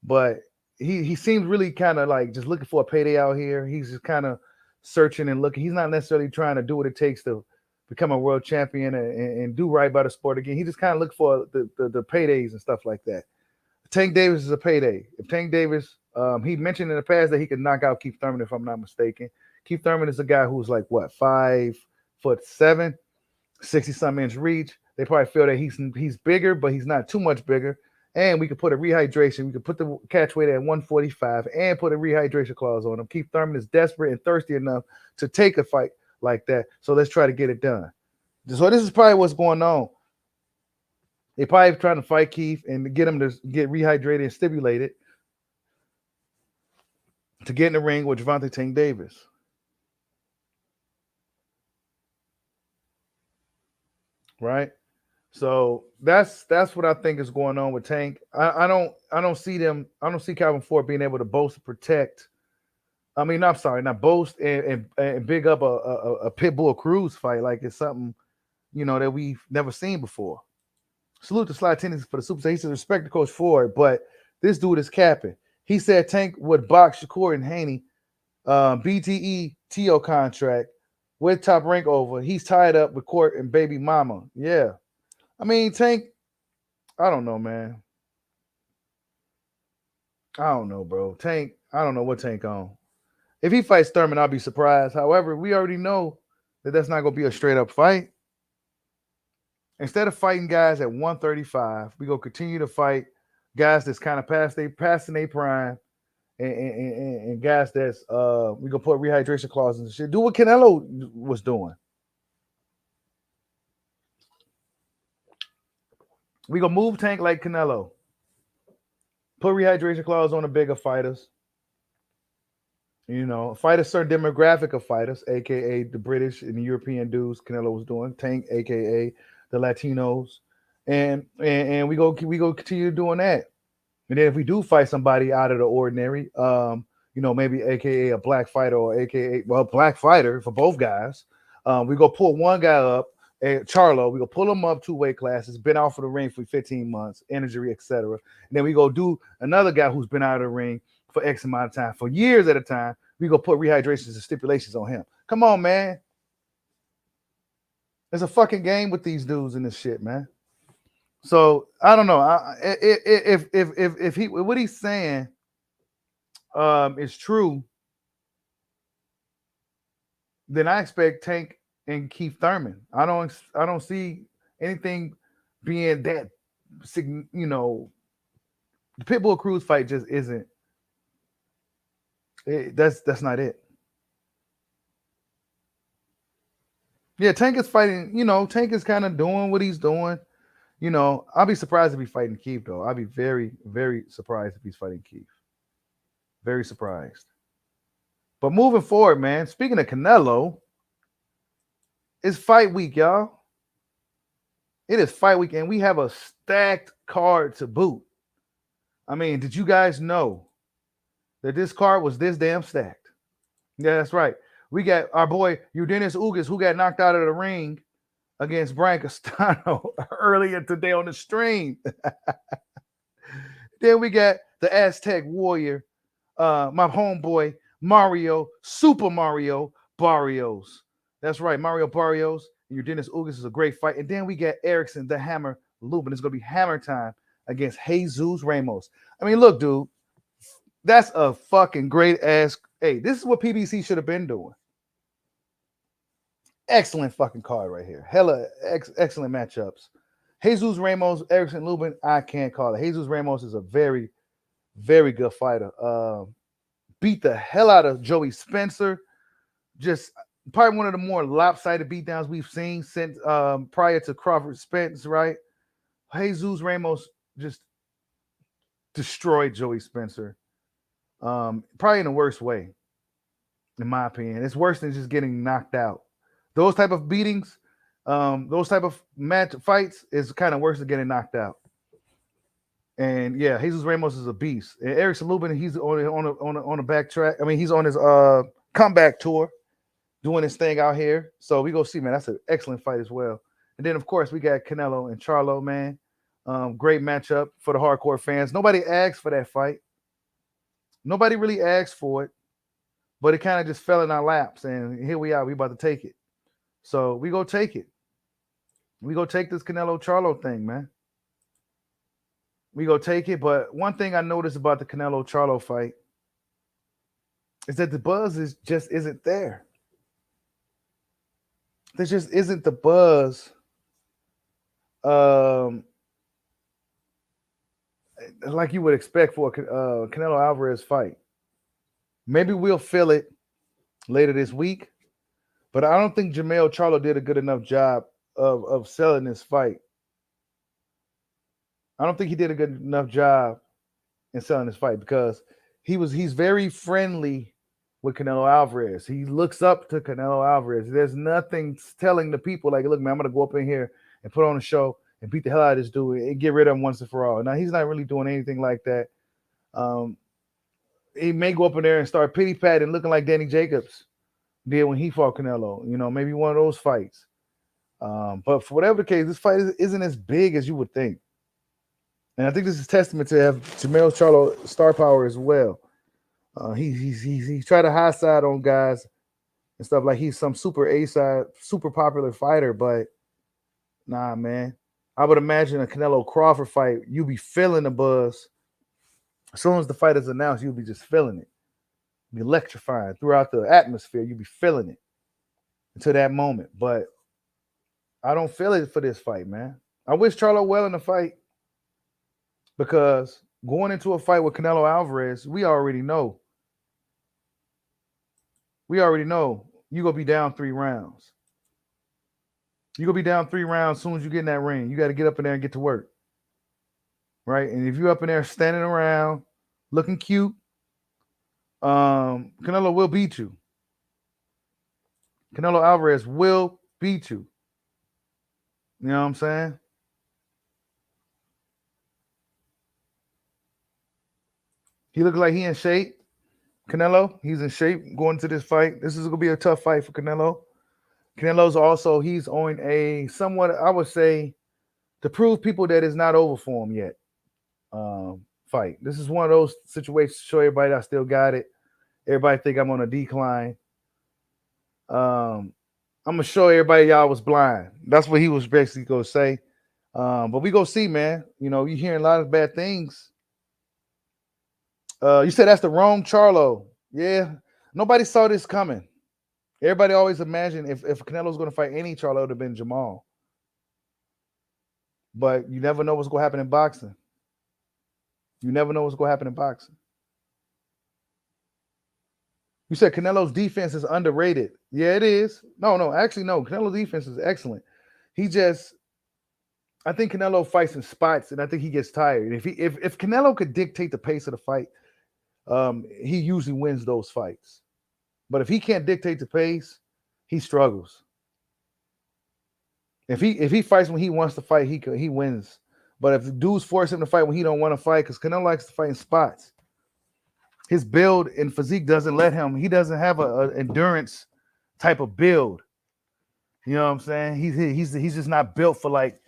but he seems really kind of like just looking for a payday out here. He's just kind of searching and looking. He's not necessarily trying to do what it takes to become a world champion and do right by the sport again. He just kind of look for the paydays and stuff like that. Tank Davis is a payday. If Tank Davis, he mentioned in the past that he could knock out Keith Thurman, if I'm not mistaken. Keith Thurman is a guy who's like, what, 5'7", 60-some inch reach. They probably feel that he's bigger, but he's not too much bigger. And we could put a rehydration. We could put the catch weight at 145 and put a rehydration clause on him. Keith Thurman is desperate and thirsty enough to take a fight like that. So let's try to get it done. So this is probably what's going on. They probably trying to fight Keith and get him to get rehydrated and stimulated to get in the ring with Gervonta Tank Davis. Right? So that's what I think is going on with Tank. I don't see Calvin Ford being able to boast and protect. I mean, I'm sorry, not boast and big up a Pitbull Cruz fight like it's something, that we've never seen before. Salute to Sly Tennis for the super. He says respect to Coach Ford, but this dude is capping. He said Tank would box Shakur and Haney, BTE TO contract with Top Rank over. He's tied up with Court and Baby Mama. Yeah. I mean, Tank, I don't know, man. I don't know, bro. Tank, I don't know what Tank on. If he fights Thurman, I'll be surprised. However, we already know that that's not going to be a straight up fight. Instead of fighting guys at 135, we go continue to fight guys that's kind of passing their prime, and guys that's we gonna put rehydration clauses and shit. Do what Canelo was doing. We gonna move Tank like Canelo. Put rehydration clause on the bigger fighters. Fight a certain demographic of fighters, aka the British and the European dudes Canelo was doing. Tank, aka the Latinos, and we go continue doing that. And then if we do fight somebody out of the ordinary, maybe aka a black fighter or aka black fighter for both guys, we go pull one guy up, Charlo. We go pull him up 2 weight classes, been out of the ring for 15 months, injury, etc. And then we go do another guy who's been out of the ring for X amount of time, for years at a time. We go put rehydrations and stipulations on him. Come on, man. There's a fucking game with these dudes in this shit, man. So I don't know. If he what he's saying is true, then I expect Tank and Keith Thurman. I don't see anything being that, the Pitbull Cruz fight just isn't. That's not it. Yeah, Tank is fighting. Tank is kind of doing what he's doing. I'll be surprised if he's fighting Keith, though. I'll be very, very surprised if he's fighting Keith. Very surprised. But moving forward, man, speaking of Canelo, it's fight week, y'all. It is fight week, and we have a stacked card to boot. I mean, did you guys know that this card was this damn stacked? Yeah, that's right. We got our boy Eudenis Ugas, who got knocked out of the ring against Brian Castano earlier today on the stream. Then we got the Aztec Warrior, my homeboy Mario, Super Mario Barrios. That's right, Mario Barrios and Eudenis Ugas is a great fight. And then we got Erickson, the Hammer Lubin. It's going to be hammer time against Jesus Ramos. I mean, look, dude, that's a fucking great ass. Hey, this is what PBC should have been doing. Excellent fucking card right here. Hella excellent matchups. Jesus Ramos, Erickson Lubin, I can't call it. Jesus Ramos is a very, very good fighter. Beat the hell out of Joey Spencer. Just probably one of the more lopsided beatdowns we've seen since prior to Crawford Spence, right? Jesus Ramos just destroyed Joey Spencer. Probably in the worst way, in my opinion. It's worse than just getting knocked out. Those type of beatings, those type of match fights is kind of worse than getting knocked out. And yeah, Jesus Ramos is a beast. And Erickson Lubin, he's on a backtrack. I mean, he's on his comeback tour, doing his thing out here. So we go see, man. That's an excellent fight as well. And then of course we got Canelo and Charlo, man. Great matchup for the hardcore fans. Nobody asked for that fight. Nobody really asked for it, but it kind of just fell in our laps, and here we are. We about to take it. So we go take it. We go take this Canelo Charlo thing, man. We go take it. But one thing I noticed about the Canelo Charlo fight is that the buzz just isn't there. There just isn't the buzz. Like you would expect for a Canelo Alvarez fight. Maybe we'll feel it later this week, but I don't think Jermell Charlo did a good enough job of selling this fight. I don't think he did a good enough job in selling this fight because he's very friendly with Canelo Alvarez. He looks up to Canelo Alvarez. There's nothing telling the people like, look, man, I'm gonna go up in here and put on a show and beat the hell out of this dude and get rid of him once and for all. Now he's not really doing anything like that. He may go up in there and start pity patting, looking like Danny Jacobs did when he fought Canelo. You know, maybe one of those fights. But for whatever the case, this fight isn't as big as you would think. And I think this is testament to have Jermell Charlo star power as well. He tried to high side on guys and stuff like he's some super A-side, super popular fighter, but nah, man. I would imagine a Canelo Crawford fight, you be feeling the buzz. As soon as the fight is announced, you'll be just feeling it. Be electrifying throughout the atmosphere. You'll be feeling it until that moment. But I don't feel it for this fight, man. I wish Charlo well in the fight because going into a fight with Canelo Alvarez, we already know. We already know you're going to be down 3 rounds. You're going to be down 3 rounds as soon as you get in that ring. You got to get up in there and get to work. Right? And if you're up in there standing around looking cute, Canelo will beat you. Canelo Alvarez will beat you. You know what I'm saying? He looks like he in shape. Canelo, he's in shape going to this fight. This is going to be a tough fight for Canelo. Canelo's also, he's on a somewhat, I would say, to prove people that it's not over for him yet. Fight. This is one of those situations to show everybody I still got it. Everybody think I'm on a decline. I'm going to show everybody y'all was blind. That's what he was basically going to say. But we go see, man. You know, you're hearing a lot of bad things. You said that's the wrong Charlo. Yeah. Nobody saw this coming. Everybody always imagined if Canelo's going to fight any Charlo, it would have been Jamal. But you never know what's going to happen in boxing. You never know what's going to happen in boxing. You said Canelo's defense is underrated. Yeah, it is. No. Actually, no. Canelo's defense is excellent. I think Canelo fights in spots, and I think he gets tired. If Canelo could dictate the pace of the fight, he usually wins those fights. But if he can't dictate the pace, he struggles. If he fights when he wants to fight, he wins. But if the dudes force him to fight when he don't want to fight, because Canelo likes to fight in spots, his build and physique doesn't let him. He doesn't have an endurance type of build. You know what I'm saying? He's just not built for like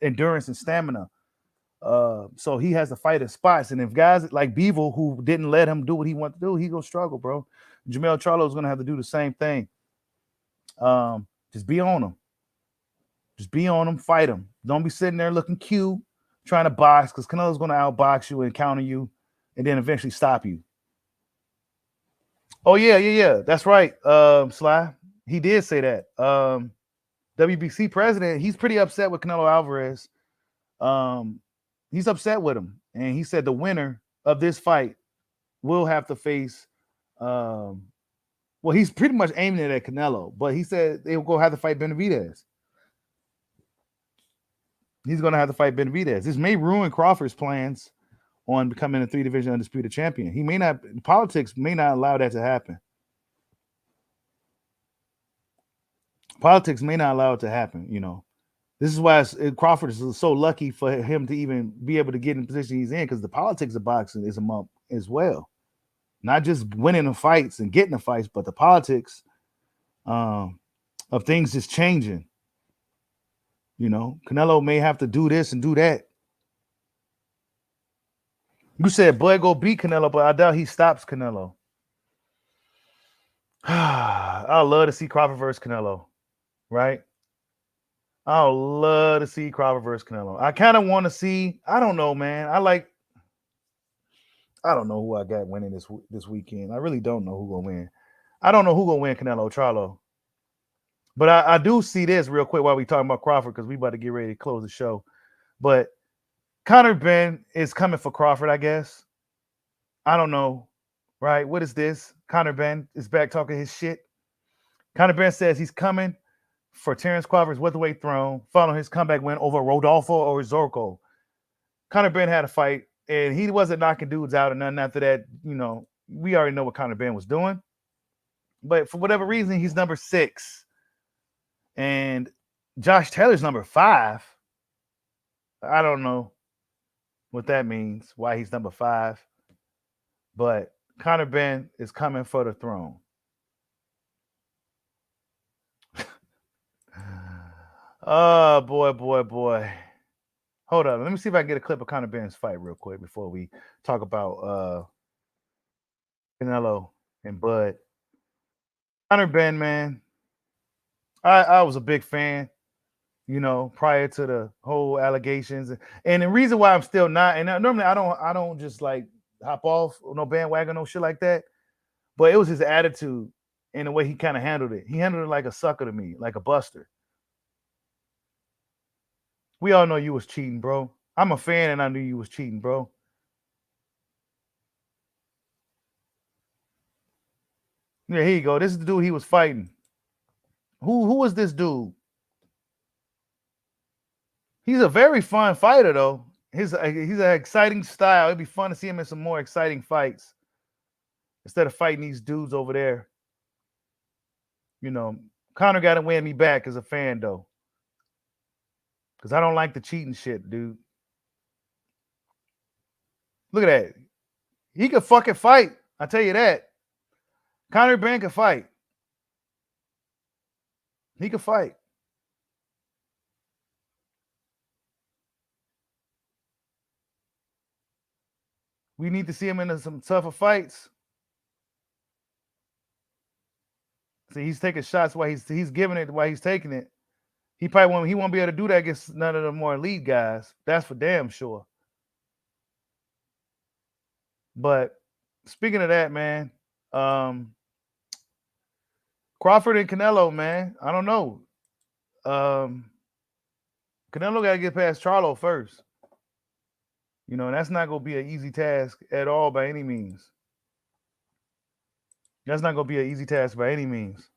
endurance and stamina. So he has to fight in spots. And if guys like Beevil, who didn't let him do what he wanted to do, he gonna struggle, bro. Jermell Charlo is gonna have to do the same thing. Just be on him. Just be on him, fight him. Don't be sitting there looking cute, trying to box, because Canelo's gonna outbox you and counter you, and then eventually stop you. Oh yeah. That's right. Sly. He did say that. WBC president, he's pretty upset with Canelo Alvarez. He's upset with him, and he said the winner of this fight will have to face. Well, he's pretty much aiming it at Canelo, but he said they will go have to fight Benavidez. He's going to have to fight Benavidez. This may ruin Crawford's plans on becoming a 3-division undisputed champion. He may not. Politics may not allow that to happen. Politics may not allow it to happen. You know, this is why Crawford is so lucky for him to even be able to get in the position he's in, because the politics of boxing is a month as well. Not just winning the fights and getting the fights, but the politics of things just changing. You know, Canelo may have to do this and do that. You said Bud go beat Canelo, but I doubt he stops Canelo. I'd love to see Crawford versus Canelo, right? I'd love to see Crawford versus Canelo. I kind of want to see, I don't know, man. I don't know who I got winning this weekend. I really don't know who gonna win. I don't know who gonna win Canelo Charlo. But I do see this real quick while we talking about Crawford, because we about to get ready to close the show. But Conor Ben is coming for Crawford, I guess. I don't know, right? What is this? Conor Ben is back talking his shit. Conor Ben says he's coming for Terence Crawford's welterweight throne, following his comeback win over Rodolfo Orozco. Conor Ben had a fight and he wasn't knocking dudes out or nothing after that. You know, we already know what Conor Benn was doing. But for whatever reason, he's number 6. And Josh Taylor's number 5. I don't know what that means, why he's number 5. But Conor Benn is coming for the throne. Oh, boy. Hold up. Let me see if I can get a clip of Conor Benn's fight real quick before we talk about Canelo and Bud. Conor Benn, man, I was a big fan, you know, prior to the whole allegations. And the reason why I'm still not, and normally I don't just like hop off no bandwagon, no shit like that. But it was his attitude and the way he kind of handled it. He handled it like a sucker to me, like a buster. We all know you was cheating, bro. I'm a fan and I knew you was cheating, bro. Yeah, here you go. This is the dude he was fighting. Who was this dude? He's a very fun fighter, though. He's an exciting style. It'd be fun to see him in some more exciting fights instead of fighting these dudes over there. You know, Conor got to win me back as a fan, though, because I don't like the cheating shit, dude. Look at that. He could fucking fight. I tell you that. Conor Benn could fight. He could fight. We need to see him in some tougher fights. See, he's taking shots while he's giving it while he's taking it. He won't be able to do that against none of the more elite guys. That's for damn sure. But speaking of that, man, Crawford and Canelo, man, I don't know. Canelo got to get past Charlo first. You know, and that's not going to be an easy task at all by any means. That's not going to be an easy task by any means.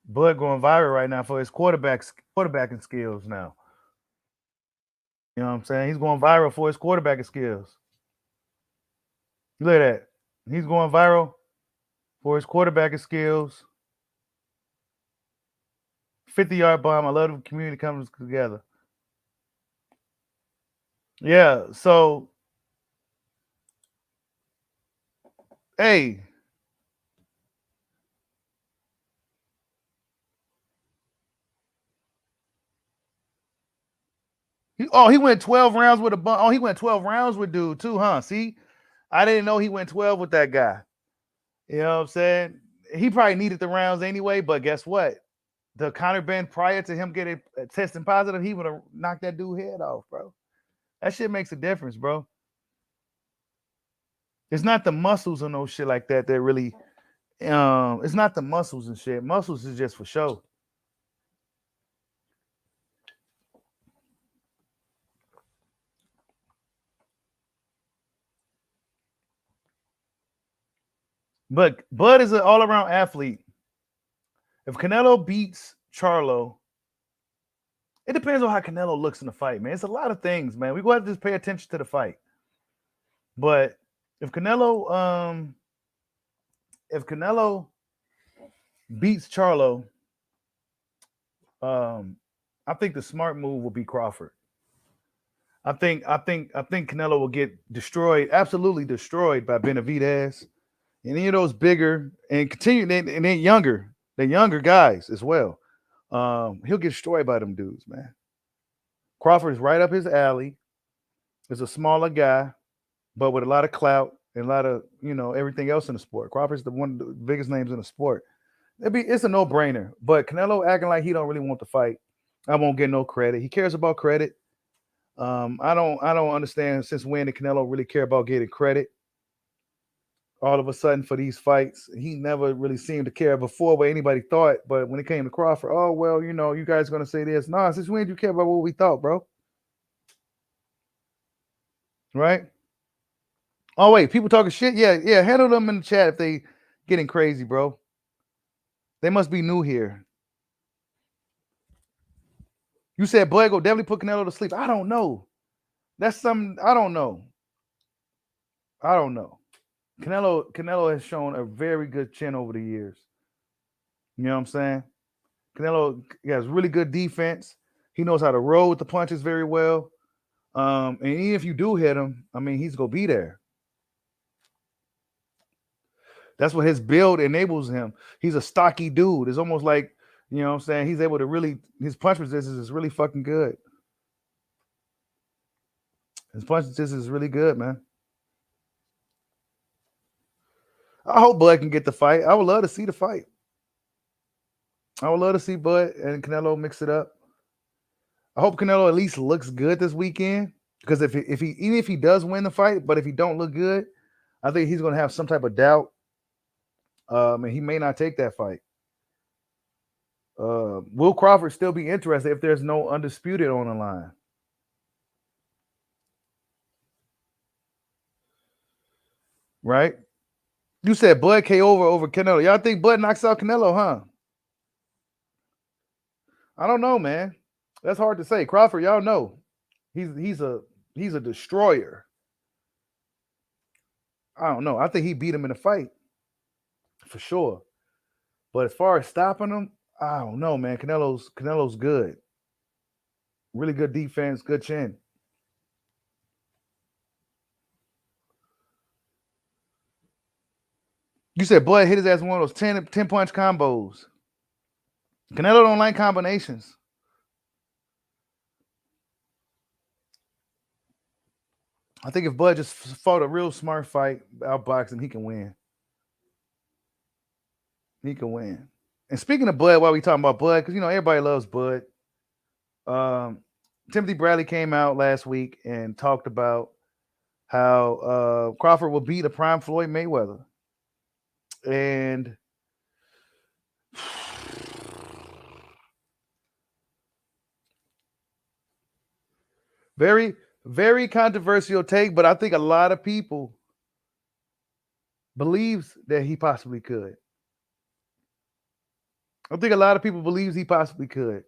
Bud going viral right now for his quarterbacking skills now. You know what I'm saying? He's going viral for his quarterbacking skills. Look at that. He's going viral for his quarterbacking skills. 50-yard bomb. I love the community comes together. Yeah, so hey. He went 12 rounds with a bump. Oh, he went 12 rounds with dude too, huh? See, I didn't know he went 12 with that guy. You know what I'm saying? He probably needed the rounds anyway, but guess what? The Conor Benn prior to him getting testing positive, he would have knocked that dude head off, bro. That shit makes a difference, bro. It's not the muscles or no shit like that that really, it's not the muscles and shit. Muscles is just for show. But Bud is an all-around athlete. If Canelo beats Charlo, it depends on how Canelo looks in the fight, man. It's a lot of things, man. We go have to just pay attention to the fight. But if Canelo beats Charlo, I think the smart move will be Crawford. I think Canelo will get destroyed, absolutely destroyed by Benavidez. And any of those bigger and then younger guys as well. He'll get destroyed by them dudes, man. Crawford is right up his alley. Is a smaller guy, but with a lot of clout and a lot of, everything else in the sport. Crawford's one of the biggest names in the sport. It's a no-brainer. But Canelo acting like he don't really want to fight, I won't get no credit. He cares about credit. I don't understand since when did Canelo really care about getting credit. All of a sudden for these fights, he never really seemed to care before what anybody thought. But when it came to Crawford, oh, well, you guys are going to say this. Nah, since when did you care about what we thought, bro? Right? Oh, wait, people talking shit? Yeah, handle them in the chat if they getting crazy, bro. They must be new here. You said Bud go definitely put Canelo to sleep. I don't know. That's something I don't know. I don't know. Canelo has shown a very good chin over the years. You know what I'm saying? Canelo has really good defense. He knows how to roll with the punches very well. And even if you do hit him, I mean, he's gonna be there. That's what his build enables him. He's a stocky dude. It's almost like, you know what I'm saying? He's able to really, his punch resistance is really fucking good. His punch resistance is really good, man. I hope Bud can get the fight. I would love to see the fight. I would love to see Bud and Canelo mix it up. I hope Canelo at least looks good this weekend. Because if he does win the fight, but if he don't look good, I think he's gonna have some type of doubt. And he may not take that fight. Will Crawford still be interested if there's no undisputed on the line? Right? You said Bud KO over Canelo. Y'all think Bud knocks out Canelo, huh? I don't know, man. That's hard to say. Crawford, y'all know. He's a destroyer. I don't know. I think he beat him in a fight. For sure. But as far as stopping him, I don't know, man. Canelo's good. Really good defense, good chin. You said Bud hit his ass with one of those 10 punch combos. Canelo don't like combinations. I think if Bud just fought a real smart fight, outboxing, he can win. He can win. And speaking of Bud, while we talking about Bud, because everybody loves Bud. Timothy Bradley came out last week and talked about how Crawford will beat a prime Floyd Mayweather. And very, very controversial take, but I think a lot of people believes that he possibly could. I think a lot of people believes he possibly could.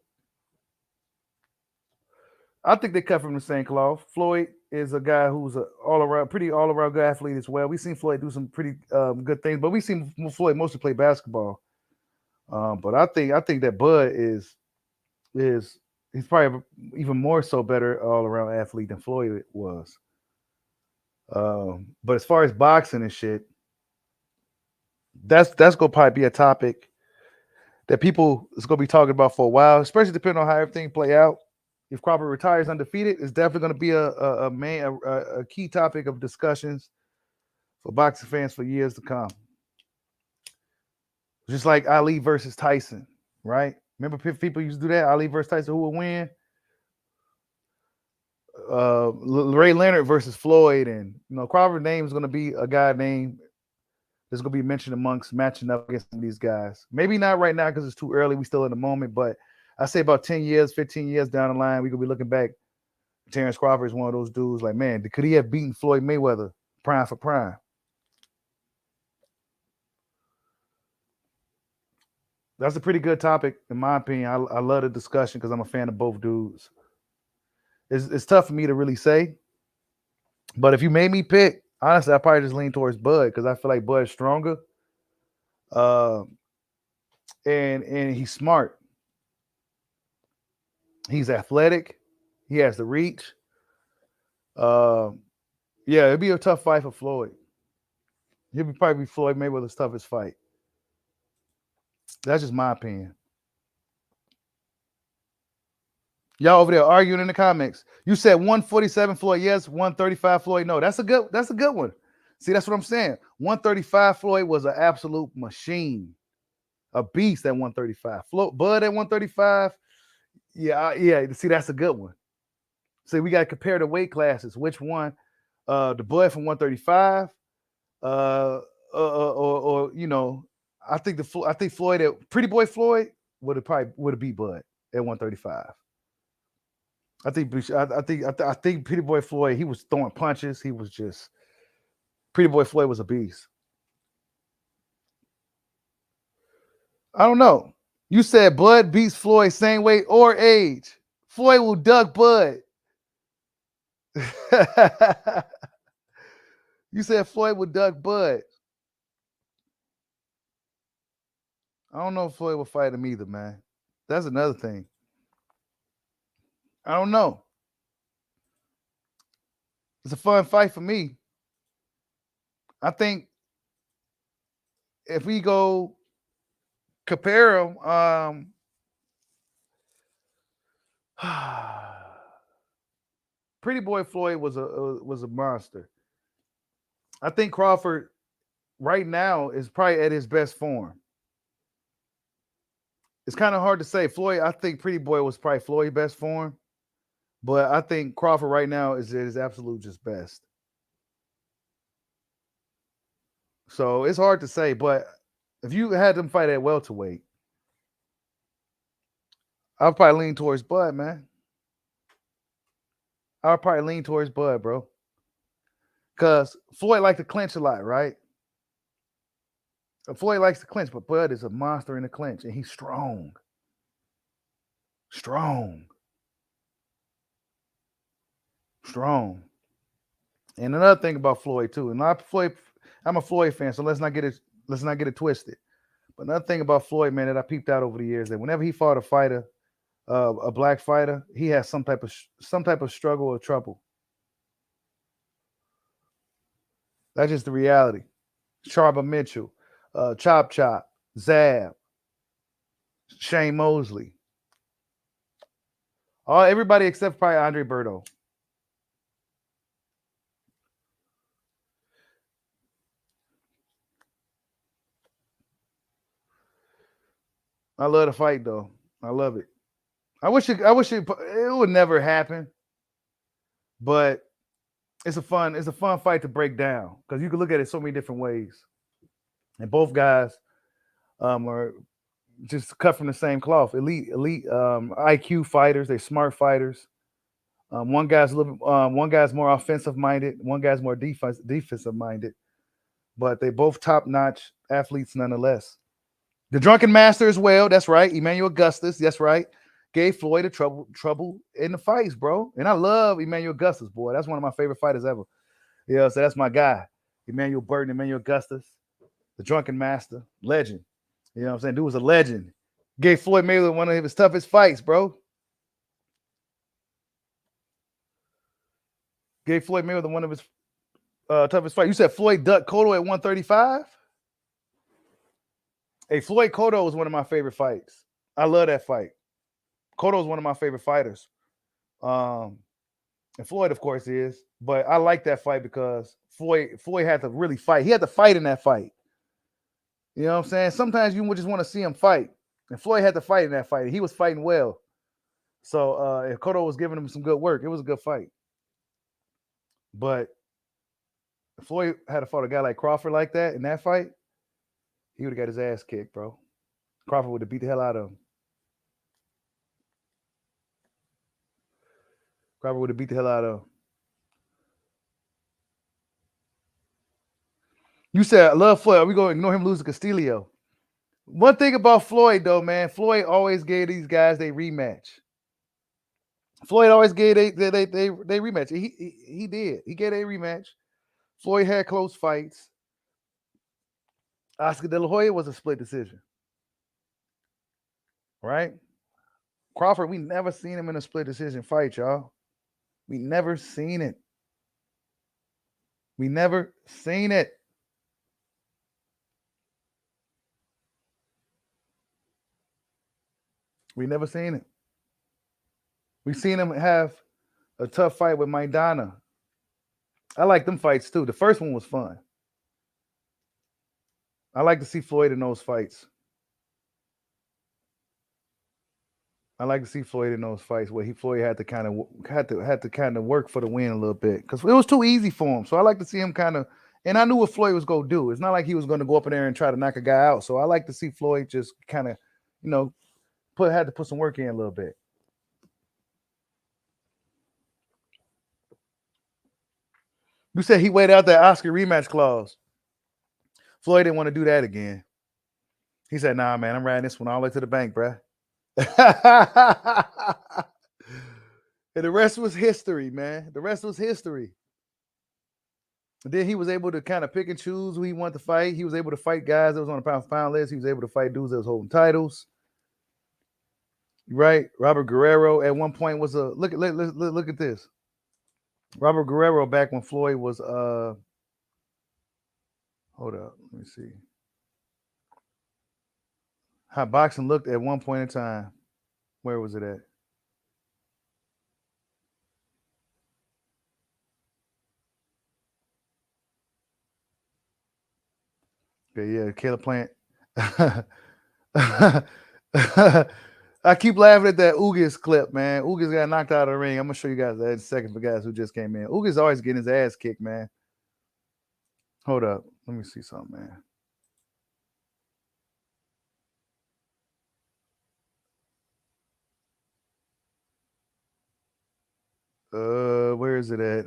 I think they cut from the same cloth. Floyd is a guy who's a pretty all around good athlete as well. We've seen Floyd do some pretty good things, but we've seen Floyd mostly play basketball. But I think that Bud is he's probably even more so better all around athlete than Floyd was. But as far as boxing and shit, that's gonna probably be a topic that people is gonna be talking about for a while, especially depending on how everything play out. If Crawford retires undefeated, it's definitely going to be a key topic of discussions for boxing fans for years to come. Just like Ali versus Tyson, right? Remember people used to do that? Ali versus Tyson, who would win? Ray Leonard versus Floyd, and Crawford's name is going to be a guy named that's going to be mentioned amongst matching up against these guys. Maybe not right now because it's too early. We still in the moment, but I say about 10 years, 15 years down the line, we could be looking back. Terrence Crawford is one of those dudes like, man, could he have beaten Floyd Mayweather prime for prime? That's a pretty good topic, in my opinion. I love the discussion because I'm a fan of both dudes. It's tough for me to really say. But if you made me pick, honestly, I probably just lean towards Bud because I feel like Bud's stronger. And he's smart. He's athletic. He has the reach. Yeah, it'd be a tough fight for Floyd. He'll probably be Floyd Mayweather's toughest fight. That's just my opinion. Y'all over there arguing in the comments. You said 147 Floyd, yes. 135 Floyd, no. That's a good one. See, that's what I'm saying. 135 Floyd was an absolute machine, a beast at 135. Bud at 135. Yeah. See, that's a good one. See, we got to compare the weight classes. Which one? The Bud from 135, or I think Floyd at Pretty Boy Floyd would have beat Bud at 135. I think Pretty Boy Floyd, he was throwing punches. He was just Pretty Boy Floyd was a beast. I don't know. You said Bud beats Floyd same weight or age. Floyd will duck Bud. You said Floyd would duck Bud. I don't know if Floyd will fight him either, man. That's another thing. I don't know. It's a fun fight for me. I think if we go compare them, Pretty Boy Floyd was a monster. I think Crawford right now is probably at his best form. It's kind of hard to say. Floyd, I think Pretty Boy was probably Floyd's best form, but I think Crawford right now is at his absolute just best. So it's hard to say, but if you had them fight at welterweight, I'll probably lean towards Bud, man. I'll probably lean towards Bud, bro. Because Floyd likes to clinch a lot, right? Floyd likes to clinch, but Bud is a monster in the clinch, and he's strong. Strong. And another thing about Floyd too, and I'm a Floyd fan, so let's not get it twisted. But another thing about Floyd, man, that I peeped out over the years, that whenever he fought a fighter, a black fighter, he has some type of struggle or trouble. That's just the reality. Charlo Mitchell, Chop Chop, Zab, Shane Mosley. Everybody except probably Andre Berto. I love the fight though. I love it. I wish it would never happen, but it's a fun fight to break down because you can look at it so many different ways. And both guys are just cut from the same cloth. Elite IQ fighters. They're smart fighters. One guy's more offensive minded. One guy's more defensive minded. But they both top notch athletes nonetheless. The Drunken Master as well. That's right. Emmanuel Augustus. That's right. Gave Floyd a trouble in the fights, bro. And I love Emmanuel Augustus, boy. That's one of my favorite fighters ever. Yeah, so that's my guy. Emmanuel Burton, Emmanuel Augustus, the Drunken Master, legend. You know what I'm saying? Dude was a legend. Gave Floyd Mayweather one of his toughest fights, bro. Gave Floyd Mayweather one of his toughest fights. You said Floyd ducked Cotto at 135? Hey, Floyd Cotto was one of my favorite fights. I love that fight. Cotto is one of my favorite fighters. And Floyd, of course, is. But I like that fight because Floyd had to really fight. He had to fight in that fight. You know what I'm saying? Sometimes you just want to see him fight. And Floyd had to fight in that fight. He was fighting well. So if Cotto was giving him some good work, it was a good fight. But if Floyd had to fight a guy like Crawford like that in that fight, he would have got his ass kicked, bro. Crawford would have beat the hell out of him. Crawford would have beat the hell out of him. You said, I love Floyd. Are we going to ignore him losing Castillo? One thing about Floyd, though, man, Floyd always gave these guys their rematch. Floyd always gave they rematch. He did. He gave a rematch. Floyd had close fights. Oscar De La Hoya was a split decision. Right? Crawford, we never seen him in a split decision fight, y'all. We never seen it. We never seen it. We never seen it. We seen him have a tough fight with Maidana. I like them fights too. The first one was fun. I like to see Floyd in those fights. I like to see Floyd in those fights where Floyd had to kind of work for the win a little bit because it was too easy for him. So I like to see him kind of, and I knew what Floyd was going to do. It's not like he was going to go up in there and try to knock a guy out. So I like to see Floyd just kind of, had to put some work in a little bit. You said he waited out that Oscar rematch clause. Floyd didn't want to do that again. He said, "Nah, man, I'm riding this one all the way to the bank, bruh." And the rest was history, man. The rest was history. And then he was able to kind of pick and choose who he wanted to fight. He was able to fight guys that was on the pound-for-pound list. He was able to fight dudes that was holding titles. Right? Robert Guerrero at one point was a look at this. Robert Guerrero back when Floyd was hold up, let me see. How boxing looked at one point in time. Where was it at? Okay, yeah, Caleb Plant. I keep laughing at that Ugas clip, man. Ugas got knocked out of the ring. I'm gonna show you guys that in a second for guys who just came in. Ugas always getting his ass kicked, man. Hold up, let me see something, man. Where is it at?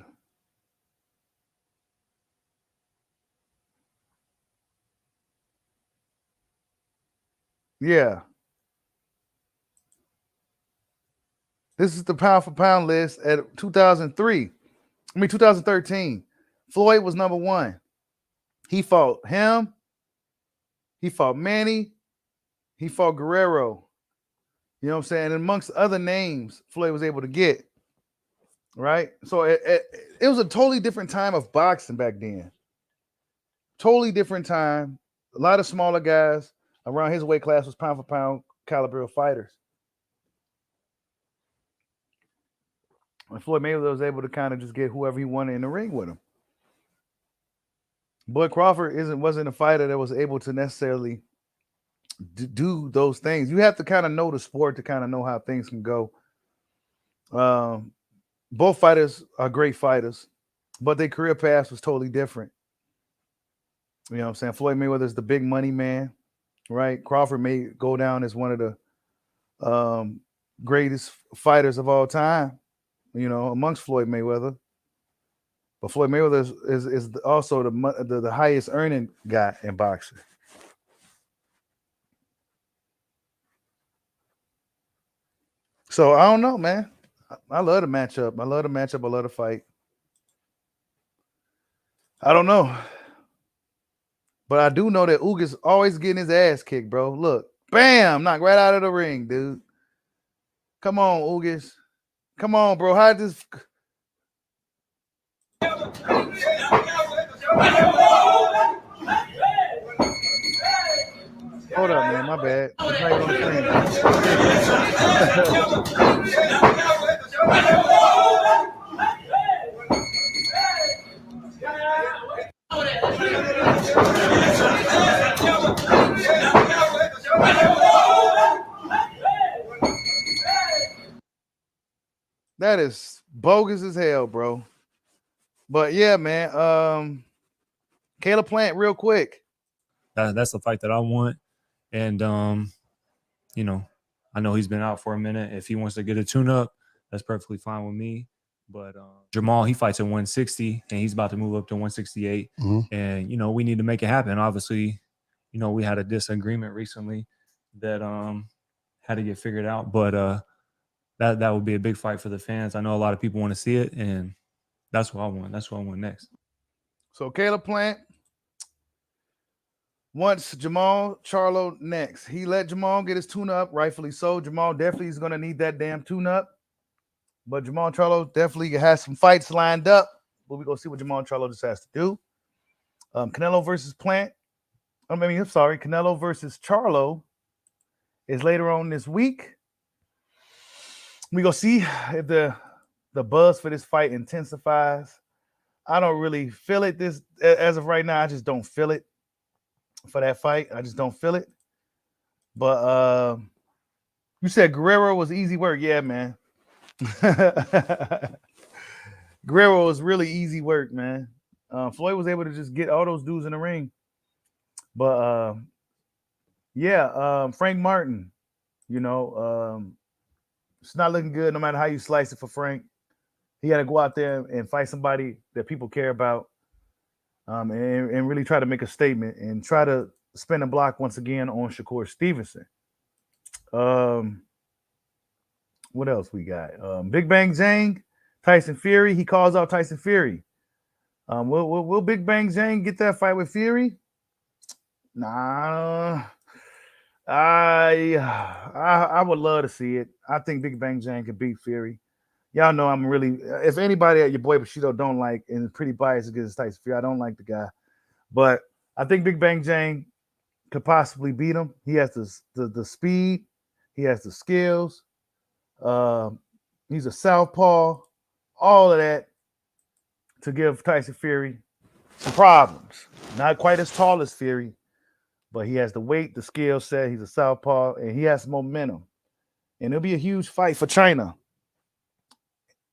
Yeah. This is the pound for pound list at 2013. Floyd was number one. He fought him. He fought Manny. He fought Guerrero. You know what I'm saying? And amongst other names, Floyd was able to get. Right? So it was a totally different time of boxing back then. Totally different time. A lot of smaller guys around his weight class was pound for pound caliber of fighters. And Floyd Mayweather was able to kind of just get whoever he wanted in the ring with him. Bud Crawford wasn't a fighter that was able to necessarily do those things. You have to kind of know the sport to kind of know how things can go. Both fighters are great fighters, but their career path was totally different. You know what I'm saying? Floyd Mayweather is the big money man, right? Crawford may go down as one of the greatest fighters of all time, you know, amongst Floyd Mayweather. But Floyd Mayweather is also the highest earning guy in boxing. So I don't know, man. I love the matchup. I love the fight. I don't know. But I do know that Ugas always getting his ass kicked, bro. Look. Bam! Knocked right out of the ring, dude. Come on, Ugas. Come on, bro. How this... Hold up, man. My bad. It's not even on That is bogus as hell, bro. But yeah, man. Caleb Plant, real quick. That's the fight that I want. And you know, I know he's been out for a minute. If he wants to get a tune-up, that's perfectly fine with me. But Jamal, he fights at 160 and he's about to move up to 168. Mm-hmm. And, you know, we need to make it happen. Obviously, you know, we had a disagreement recently that had to get figured out. But that would be a big fight for the fans. I know a lot of people want to see it, and that's what I want. That's what I want next. So Caleb Plant wants Jamal Charlo next. He let Jamal get his tune-up, rightfully so. Jamal definitely is going to need that damn tune-up. But Jamal Charlo definitely has some fights lined up. But we're going to see what Jamal Charlo just has to do. Canelo versus Plant. Canelo versus Charlo is later on this week. We're going to see if the buzz for this fight intensifies. I don't really feel it as of right now. I just don't feel it for that fight. I just don't feel it. But you said Guerrero was easy work. Yeah, man. Guerrero was really easy work, man. Floyd was able to just get all those dudes in the ring. But Frank Martin, you know, it's not looking good no matter how you slice it for Frank. He got to go out there and fight somebody that people care about, and really try to make a statement and try to spinning block once again on Shakur Stevenson. What else we got? Big Bang Zhang, Tyson Fury. He calls out Tyson Fury. Will Big Bang Zhang get that fight with Fury? Nah. I would love to see it. I think Big Bang Zhang could beat Fury. Y'all know I'm really, if anybody at your boy Bushido don't like and is pretty biased against Tyson Fury, I don't like the guy. But I think Big Bang Zhang could possibly beat him. He has the speed. He has the skills. He's a southpaw. All of that to give Tyson Fury some problems. Not quite as tall as Fury, but he has the weight, the skill set. He's a southpaw, and he has momentum. And it'll be a huge fight for China.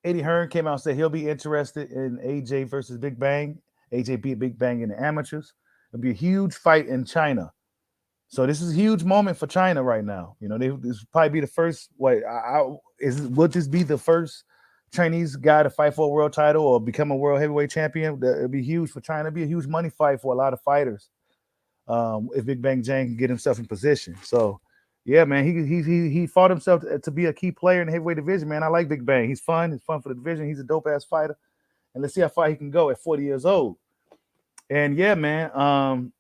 Eddie Hearn came out and said he'll be interested in AJ versus Big Bang. AJ beat Big Bang in the amateurs. It'll be a huge fight in China. So this is a huge moment for China right now. You know, this will probably be the first. Will this be the first Chinese guy to fight for a world title or become a world heavyweight champion? It'll be huge for China. It'll be a huge money fight for a lot of fighters. If Big Bang Zhang can get himself in position. So, yeah, man, he fought himself to be a key player in the heavyweight division, man. I like Big Bang. He's fun. He's fun for the division. He's a dope-ass fighter. And let's see how far he can go at 40 years old. And, yeah, man,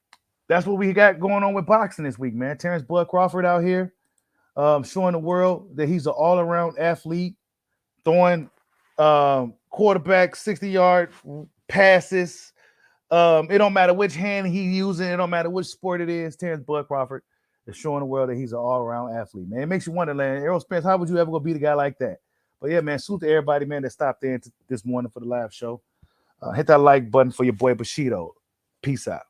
that's what we got going on with boxing this week, man. Terrence Bud Crawford out here showing the world that he's an all-around athlete, throwing quarterback 60-yard passes. It don't matter which hand he's using. It don't matter which sport it is. Terrence Bud Crawford is showing the world that he's an all-around athlete, man. It makes you wonder, man. Errol Spence, how would you ever go beat a guy like that? But, yeah, man, salute to everybody, man, that stopped in this morning for the live show. Hit that like button for your boy Bushido. Peace out.